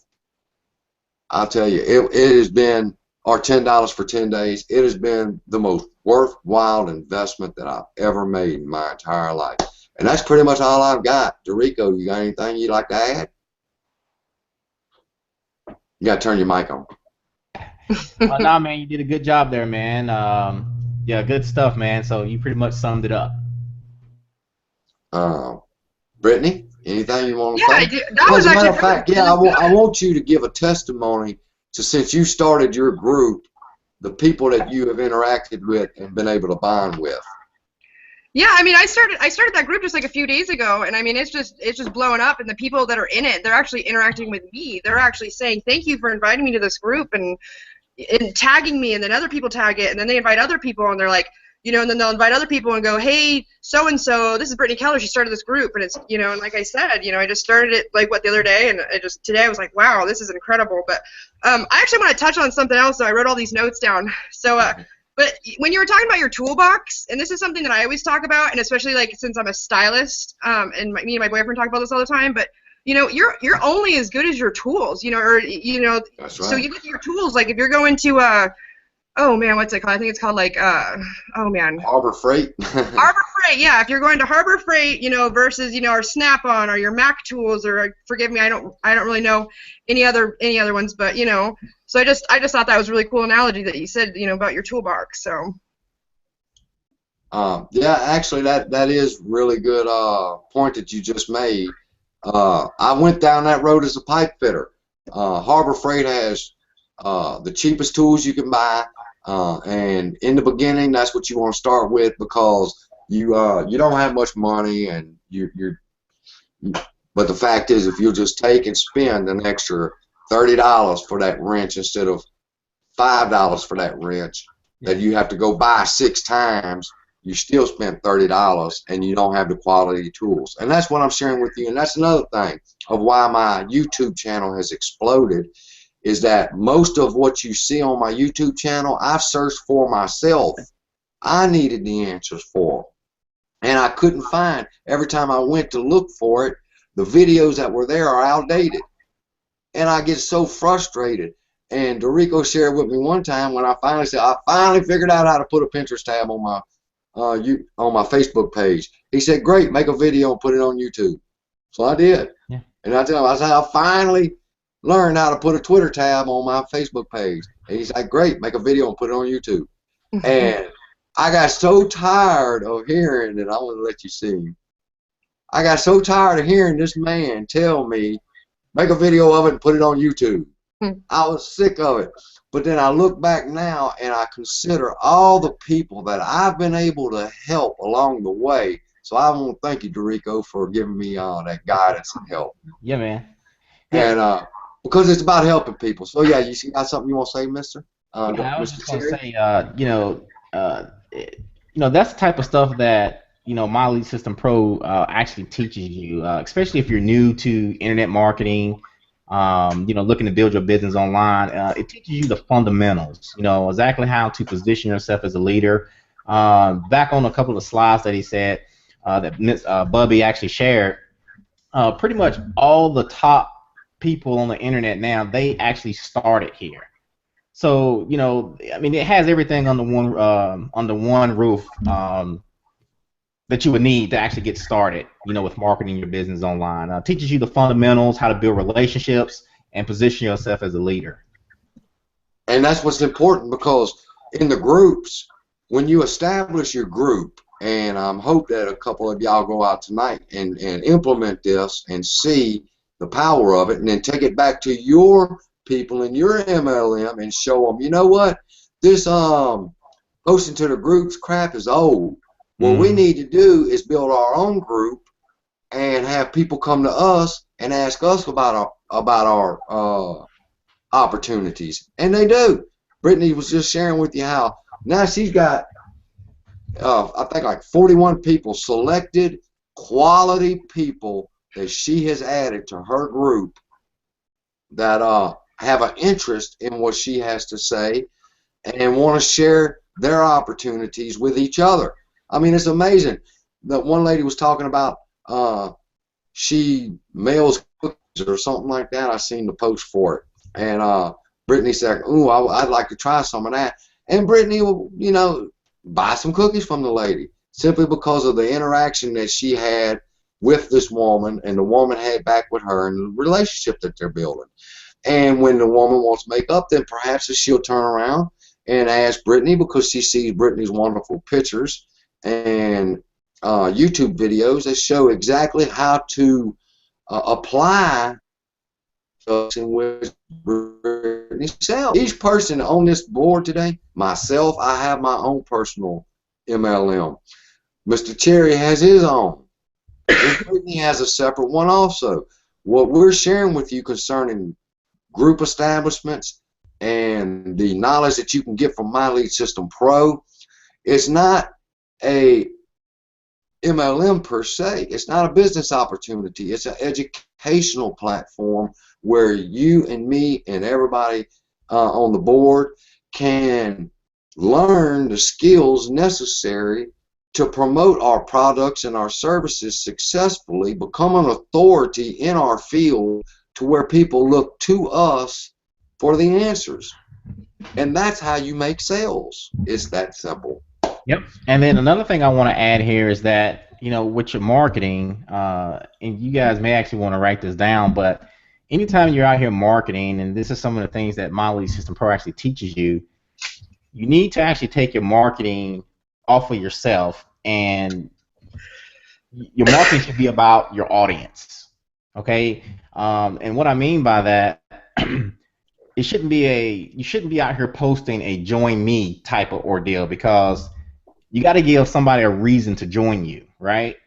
I'll tell you, it has been, or $10 for 10 days, it has been the most worthwhile investment that I've ever made in my entire life. And that's pretty much all I've got. Dorico, you got anything you'd like to add? You got to turn your mic on. No, man, you did a good job there, man. Yeah, good stuff, man. So you pretty much summed it up. Brittany, anything you want to say? I do. That was As a matter actually of fact, really I want you to give a testimony to, since you started your group, the people that you have interacted with and been able to bond with. Yeah, I mean, I started that group just like a few days ago, and I mean, it's just blowing up, and the people that are in it, they're actually interacting with me. They're actually saying thank you for inviting me to this group, and tagging me, and then other people tag it, and then they invite other people, and they're like, and then they'll invite other people and go, hey, so and so, this is Brittany Keller. She started this group, and it's, and like I said, I just started it like the other day, and today I was like, wow, this is incredible. But I actually want to touch on something else, so I wrote all these notes down. So but when you were talking about your toolbox, and this is something that I always talk about, and especially like since I'm a stylist, and me and my boyfriend talk about this all the time, but you're only as good as your tools, That's so right. you look at your tools, like if you're going to oh man, what's it called? I think it's called like oh man, Harbor Freight. Harbor Freight. Yeah, if you're going to Harbor Freight, versus our Snap-on or your Mac tools, or forgive me, I don't really know any other ones, but so I just thought that was a really cool analogy that you said, about your toolbox. So Yeah, actually, that is really good point that you just made. I went down that road as a pipe fitter. Harbor Freight has the cheapest tools you can buy, and in the beginning, that's what you want to start with, because you don't have much money, and but the fact is, if you'll just take and spend an extra $30 for that wrench instead of $5 for that wrench that you have to go buy 6 times, you still spent $30 and you don't have the quality tools. And that's what I'm sharing with you. And that's another thing of why my YouTube channel has exploded, is that most of what you see on my YouTube channel, I've searched for myself. I needed the answers for, and I couldn't find. Every time I went to look for it, the videos that were there are outdated, and I get so frustrated. And Dorico shared with me one time when I finally said, I finally figured out how to put a Pinterest tab on my on my Facebook page. He said, great, make a video and put it on YouTube. So I did. Yeah. And I tell him, I said, I finally learned how to put a Twitter tab on my Facebook page. And he's like, great, make a video and put it on YouTube. And I got so tired of hearing, and I want to let you see. I got so tired of hearing this man tell me, make a video of it and put it on YouTube. I was sick of it. But then I look back now and I consider all the people that I've been able to help along the way. So I want to thank you, Dorico, for giving me that guidance and help. Yeah, man. Yeah. And because it's about helping people. So yeah, you got something you want to say, Mister? Yeah, I was Mr. just gonna Terry? say, that's the type of stuff that My Lead System Pro actually teaches you, especially if you're new to internet marketing, looking to build your business online. It teaches you the fundamentals, exactly how to position yourself as a leader. Back on a couple of slides that he said that Miss Bubbie actually shared, pretty much all the top people on the internet now, they actually started here. So I mean, it has everything under one roof that you would need to actually get started. With marketing your business online. Teaches you the fundamentals, how to build relationships, and position yourself as a leader. And that's what's important, because in the groups, when you establish your group, and I hope that a couple of y'all go out tonight and implement this and see the power of it, and then take it back to your people in your MLM and show them, you know what, this posting to the groups crap is old. What we need to do is build our own group and have people come to us and ask us about our opportunities, and they do. Brittany was just sharing with you how now she's got I think like 41 people, selected quality people that she has added to her group that have an interest in what she has to say and want to share their opportunities with each other. I mean, it's amazing. That one lady was talking about she mails cookies or something like that. I seen the post for it, and Brittany said, "Ooh, I'd like to try some of that." And Brittany will, buy some cookies from the lady simply because of the interaction that she had with this woman, and the woman had back with her, and the relationship that they're building. And when the woman wants makeup, then perhaps she'll turn around and ask Brittany, because she sees Brittany's wonderful pictures and YouTube videos that show exactly how to apply in which Brittany sells. Each person on this board today, myself, I have my own personal MLM. Mr. Cherry has his own. And Brittany has a separate one also. What we're sharing with you concerning group establishments and the knowledge that you can get from My Lead System Pro is not a MLM per se. It's not a business opportunity. It's an educational platform where you and me and everybody on the board can learn the skills necessary to promote our products and our services successfully, become an authority in our field to where people look to us for the answers. And that's how you make sales. It's that simple. Yep. And then another thing I want to add here is that, you know, with your marketing, and you guys may actually want to write this down, but anytime you're out here marketing, and this is some of the things that My Lead System Pro actually teaches you, you need to actually take your marketing off of yourself, and your marketing should be about your audience. Okay? And what I mean by that, you shouldn't be out here posting a join me type of ordeal, because you got to give somebody a reason to join you, right?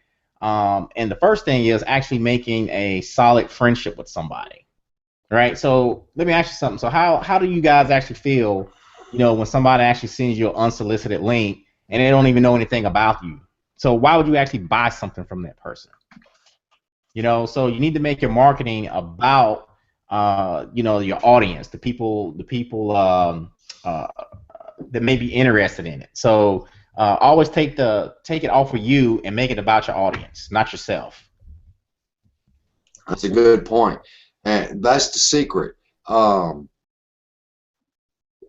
And the first thing is actually making a solid friendship with somebody, right? So let me ask you something. So how do you guys actually feel, you know, when somebody actually sends you an unsolicited link and they don't even know anything about you? So why would you actually buy something from that person? You know, so you need to make your marketing about, you know, your audience, the people that may be interested in it. So always take it off of you and make it about your audience, not yourself. That's a good point, and that's the secret. And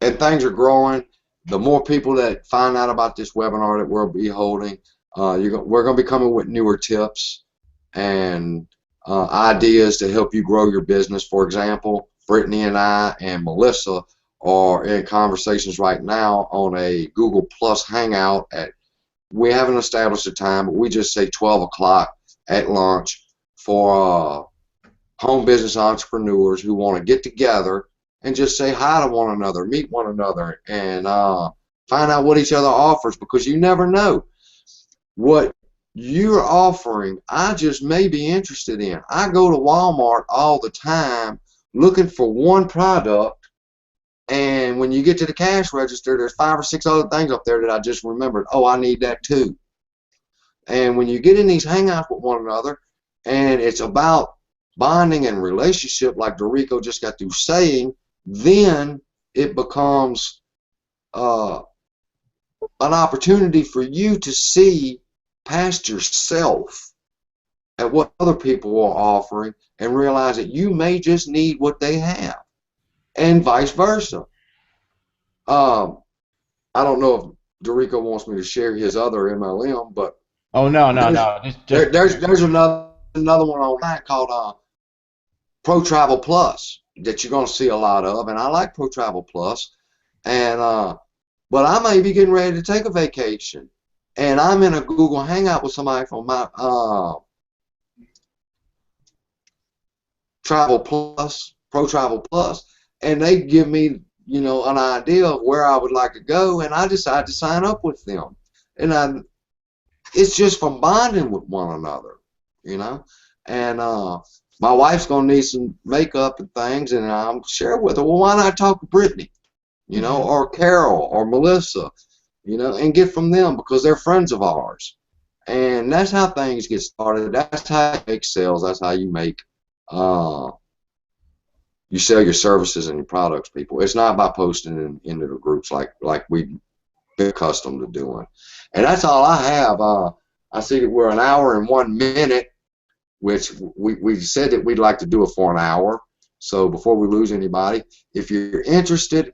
things are growing. The more people that find out about this webinar that we'll be holding, we're going to be coming with newer tips and ideas to help you grow your business. For example, Brittany and I and Melissa are in conversations right now on a Google Plus Hangout. We haven't established a time, but we just say 12 o'clock at lunch for home business entrepreneurs who want to get together and just say hi to one another, meet one another, and find out what each other offers, because you never know what you're offering. I just may be interested in. I go to Walmart all the time looking for one product, and when you get to the cash register, there's 5 or 6 other things up there that I just remembered. Oh, I need that too. And when you get in these hangouts with one another, and it's about bonding and relationship, like Dorico just got through saying, then it becomes an opportunity for you to see past yourself at what other people are offering and realize that you may just need what they have, and vice versa. I don't know if Dorico wants me to share his other MLM, but Oh no. there's another one on that called Pro Travel Plus that you're going to see a lot of, and I like Pro Travel Plus, and but I may be getting ready to take a vacation, and I'm in a Google Hangout with somebody from my Travel Plus, Pro Travel Plus, and they give me, you know, an idea of where I would like to go, and I decide to sign up with them, and it's just from bonding with one another, you know, and my wife's gonna need some makeup and things, and I'm share with her. Well, why not talk to Brittany, you know, or Carol or Melissa, you know, and get from them, because they're friends of ours, and that's how things get started. That's how you make sales. That's how you make you sell your services and your products, people. It's not by posting into the groups like we've been accustomed to doing. And that's all I have. I see that we're 1 hour and 1 minute, which we said that we'd like to do it for an hour. So before we lose anybody, if you're interested,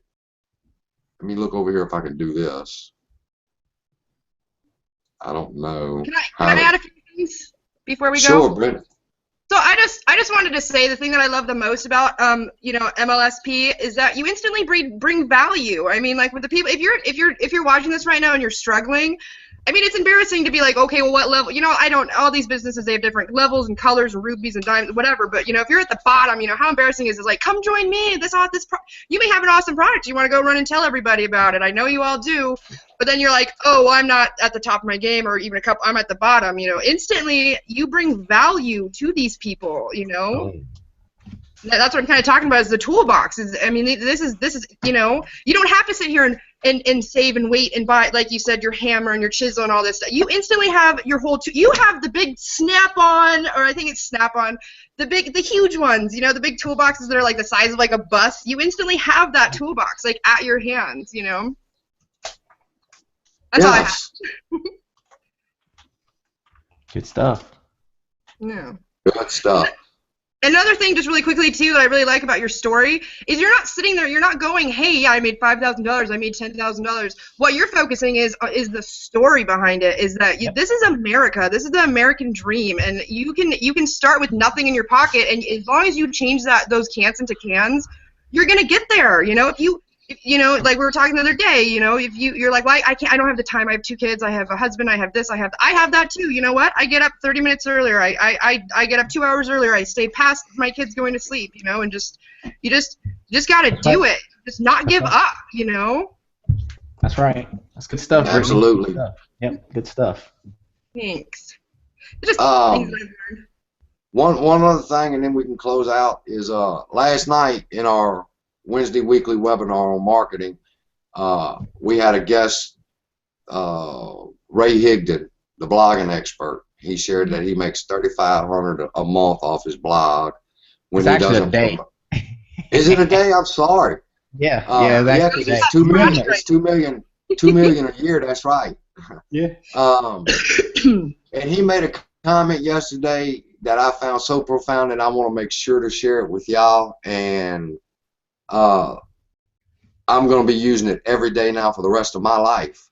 let me look over here if I can do this. I don't know. Can I add a few things before we go? Sure, Brent. So I just wanted to say the thing that I love the most about you know, MLSP is that you instantly bring value. I mean, like with the people, if you're watching this right now and you're struggling, I mean, it's embarrassing to be like, okay, well, what level? You know, I don't. All these businesses, they have different levels and colors and rubies and diamonds, whatever. But you know, if you're at the bottom, you know, how embarrassing is it? Like, come join me. You may have an awesome product. You want to go run and tell everybody about it. I know you all do. But then you're like, oh, well, I'm not at the top of my game, or even a couple. I'm at the bottom. You know, instantly you bring value to these people. You know. Oh. That's what I'm kind of talking about is the toolbox. I mean, this is you know, you don't have to sit here and save and wait and buy, like you said, your hammer and your chisel and all this stuff. You instantly have your whole you have the big Snap-on, or I think it's Snap-on, the huge ones, you know, the big toolboxes that are like the size of like a bus. You instantly have that toolbox like at your hands, you know. That's all I have. Good stuff. Yeah. Good stuff. Another thing, just really quickly, too, that I really like about your story is you're not sitting there, you're not going, hey, yeah, I made $5,000, I made $10,000. What you're focusing is the story behind it, is that this is America, this is the American dream, and you can start with nothing in your pocket, and as long as you change those cans into cans, you're going to get there, you know, if you know, like we were talking the other day, you know, if you're like, well, I don't have the time, I have 2 kids, I have a husband, I have this, I have that too. You know what? I get up 30 minutes earlier. I get up 2 hours earlier. I stay past my kids going to sleep, you know, and you just got to do it. Just not give up, you know. That's right. That's good stuff. Absolutely. Good stuff. Yep, good stuff. Thanks. Just things that I've learned. One other thing, and then we can close out, is last night in our Wednesday weekly webinar on marketing, we had a guest, Ray Higdon, the blogging expert. He shared that he makes $3,500 a month off his blog when It's he actually doesn't. a day. Is it a day? I'm sorry. Yeah, yeah, because it's 2 million. It's 2 million. 2 million a year. That's right. Yeah. And he made a comment yesterday that I found so profound that I want to make sure to share it with y'all. And I'm going to be using it every day now for the rest of my life,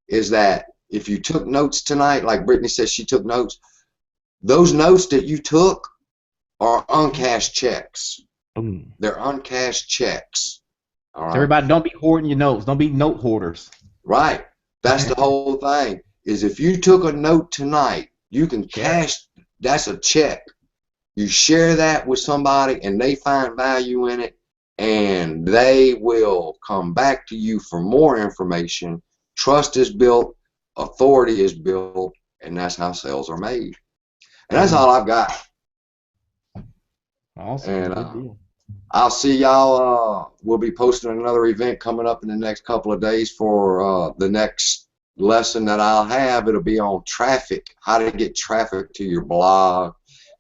is that if you took notes tonight, like Brittany says she took notes, those notes that you took are uncashed checks. Boom. They're uncashed checks. All right? Everybody, don't be hoarding your notes. Don't be note hoarders. Right. That's the whole thing, is if you took a note tonight, you can cash, that's a check. You share that with somebody and they find value in it, and they will come back to you for more information. Trust is built, authority is built, and that's how sales are made. And that's all I've got. Awesome. And I'll see y'all. We'll be posting another event coming up in the next couple of days for the next lesson that I'll have. It'll be on traffic, how to get traffic to your blog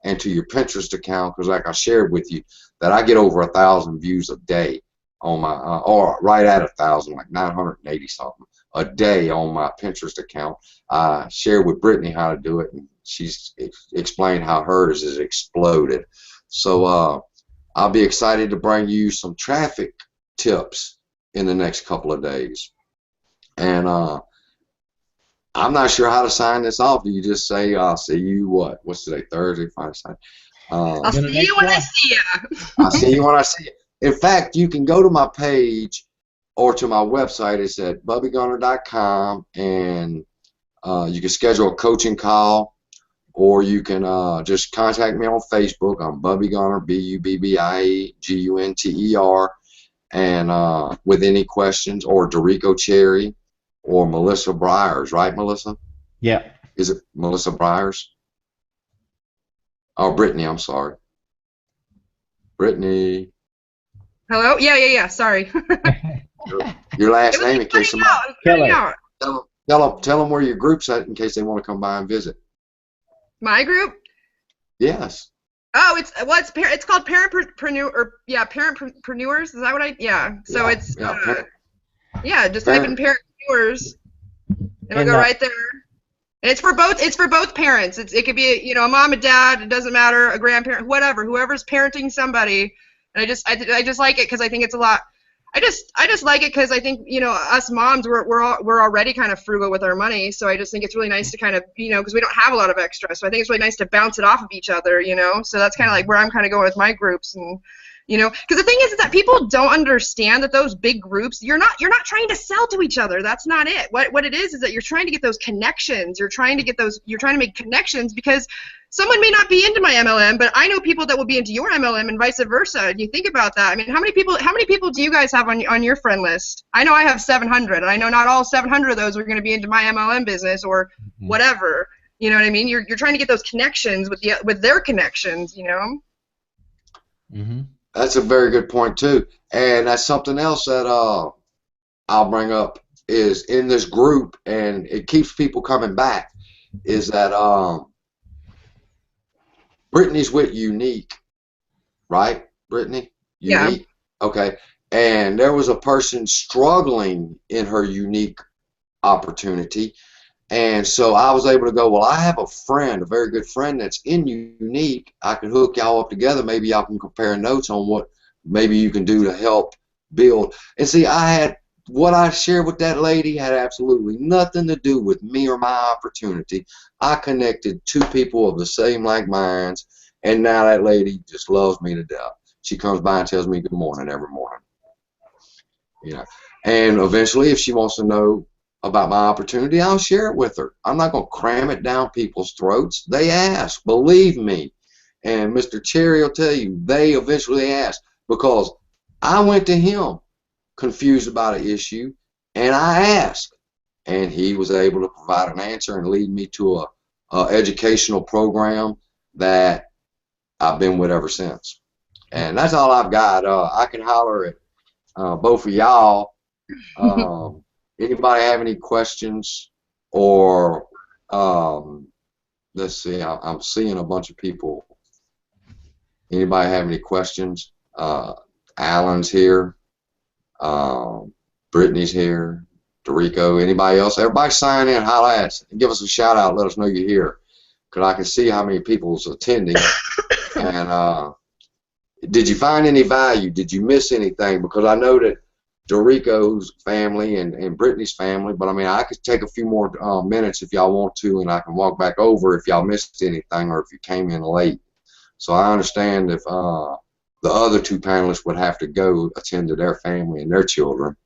and to your Pinterest account, because like I shared with you, that I get over 1,000 views a day on my, or right at 1,000, like 980 something a day on my Pinterest account. I shared with Brittany how to do it, and she's explained how hers has exploded. So I'll be excited to bring you some traffic tips in the next couple of days. And I'm not sure how to sign this off. Do you just say, I'll see you, what's today, Thursday? Fine, sign. I'll see you when I see you. I'll see you when I see you. In fact, you can go to my page or to my website. It's at bubbiegunter.com, and you can schedule a coaching call, or you can just contact me on Facebook. I'm Bubbie Gunter, BUBBIEGUNTER, and with any questions, or Dorico Cherry, or Melissa Briers, right, Melissa? Yeah. Is it Melissa Briers? Oh, Brittany, I'm sorry. Brittany. Hello? Yeah. Sorry. Your last name, in case somebody. Tell them where your group's at, in case they want to come by and visit. My group? Yes. Oh, it's called Parentpreneur, or Parentpreneurs. Is that what I? Yeah. So it's just type in Parentpreneurs, and it'll go right there. And it's for both parents. It could be a mom, a dad. It doesn't matter, a grandparent, whatever, whoever's parenting somebody. And I just like it because I think it's a lot. I just like it because I think us moms we're already kind of frugal with our money, so I just think it's really nice to kind of because we don't have a lot of extra, so I think it's really nice to bounce it off of each other, so that's kind of like where I'm kind of going with my groups, and You know, because the thing is that people don't understand that those big groups, you're not trying to sell to each other. That's not it. What it is that you're trying to get those connections. You're trying to make connections, because someone may not be into my MLM, but I know people that will be into your MLM and vice versa. And you think about that. I mean, how many people do you guys have on your friend list? I know I have 700, and I know not all 700 of those are going to be into my MLM business or whatever. You know what I mean? You're trying to get those connections with their connections, you know? Mm-hmm. That's a very good point too, and that's something else that I'll bring up is in this group, and it keeps people coming back. Is that Brittany's with Unique, right? Brittany, Unique, yeah. Okay. And there was a person struggling in her Unique opportunity, and so I was able to go, well, I have a friend, a very good friend that's in Unique. I can hook y'all up together. Maybe y'all can compare notes on what maybe you can do to help build. And see, what I shared with that lady had absolutely nothing to do with me or my opportunity. I connected two people of the same like minds, and now that lady just loves me to death. She comes by and tells me good morning every morning. You know, and eventually, if she wants to know about my opportunity, I'll share it with her. I'm not going to cram it down people's throats. They ask, believe me. And Mr. Cherry will tell you, they eventually ask, because I went to him confused about an issue, and I asked, and he was able to provide an answer and lead me to a educational program that I've been with ever since. And that's all I've got. I can holler at both of y'all. Anybody have any questions? Or let's see, I'm seeing a bunch of people. Anybody have any questions? Alan's here. Brittany's here. Dorico. Anybody else? Everybody sign in, holler at us, and give us a shout out. Let us know you're here, because I can see how many people's attending. And did you find any value? Did you miss anything? Because I know that Dorico's family and Brittany's family, but I mean, I could take a few more minutes if y'all want to, and I can walk back over if y'all missed anything or if you came in late. So I understand if the other two panelists would have to go attend to their family and their children.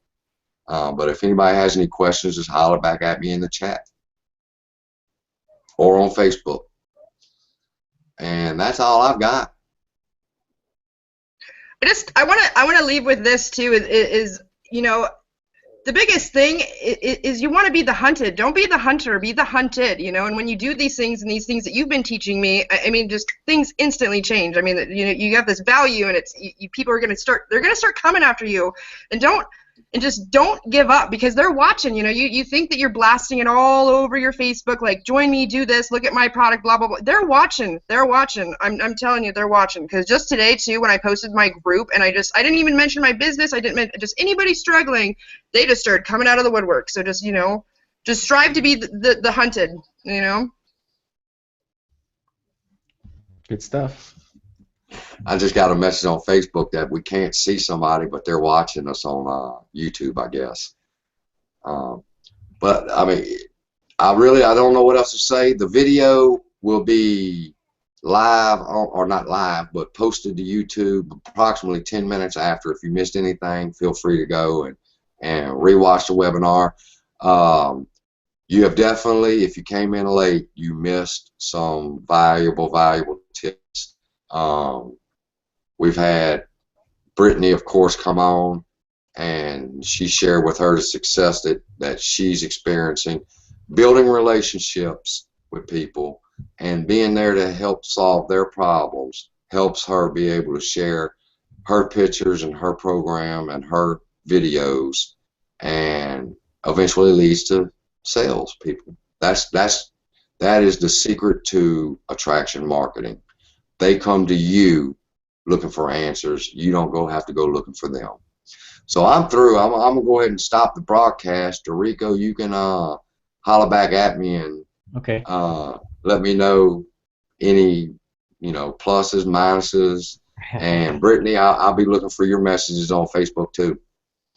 But if anybody has any questions, just holler back at me in the chat or on Facebook. And that's all I've got. I want to leave with this too. Is you know, the biggest thing is you want to be the hunted. Don't be the hunter. Be the hunted. You know, and when you do these things and these things that you've been teaching me, I mean, just things instantly change. I mean, you know, you have this value, and people are gonna start. They're gonna start coming after you, and just don't give up, because they're watching. You know, you think that you're blasting it all over your Facebook, like, join me, do this, look at my product, blah blah blah. They're watching. They're watching. I'm telling you, they're watching. Because just today too, when I posted my group, and I didn't even mention my business. I didn't just anybody struggling. They just started coming out of the woodwork. So just, you know, just strive to be the hunted. You know. Good stuff. I just got a message on Facebook that we can't see somebody, but they're watching us on YouTube, I guess. But I mean, I don't know what else to say. The video will be live, or not live, but posted to YouTube approximately 10 minutes after. If you missed anything, feel free to go and rewatch the webinar. You have definitely, if you came in late, you missed some valuable tips. We've had Brittany, of course, come on, and she shared with her the success that she's experiencing, building relationships with people and being there to help solve their problems helps her be able to share her pictures and her program and her videos, and eventually leads to sales people. That is the secret to attraction marketing. They come to you looking for answers. You don't have to go looking for them. So I'm through. I'm gonna go ahead and stop the broadcast. Dorico, you can holler back at me and let me know any pluses, minuses, and Brittany, I'll be looking for your messages on Facebook too.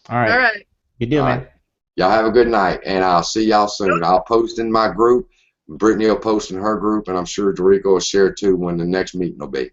All right. All right. Good deal, man. Y'all have a good night, and I'll see y'all soon. I'll post in my group. Brittany will post in her group, and I'm sure Dorico will share too when the next meeting will be.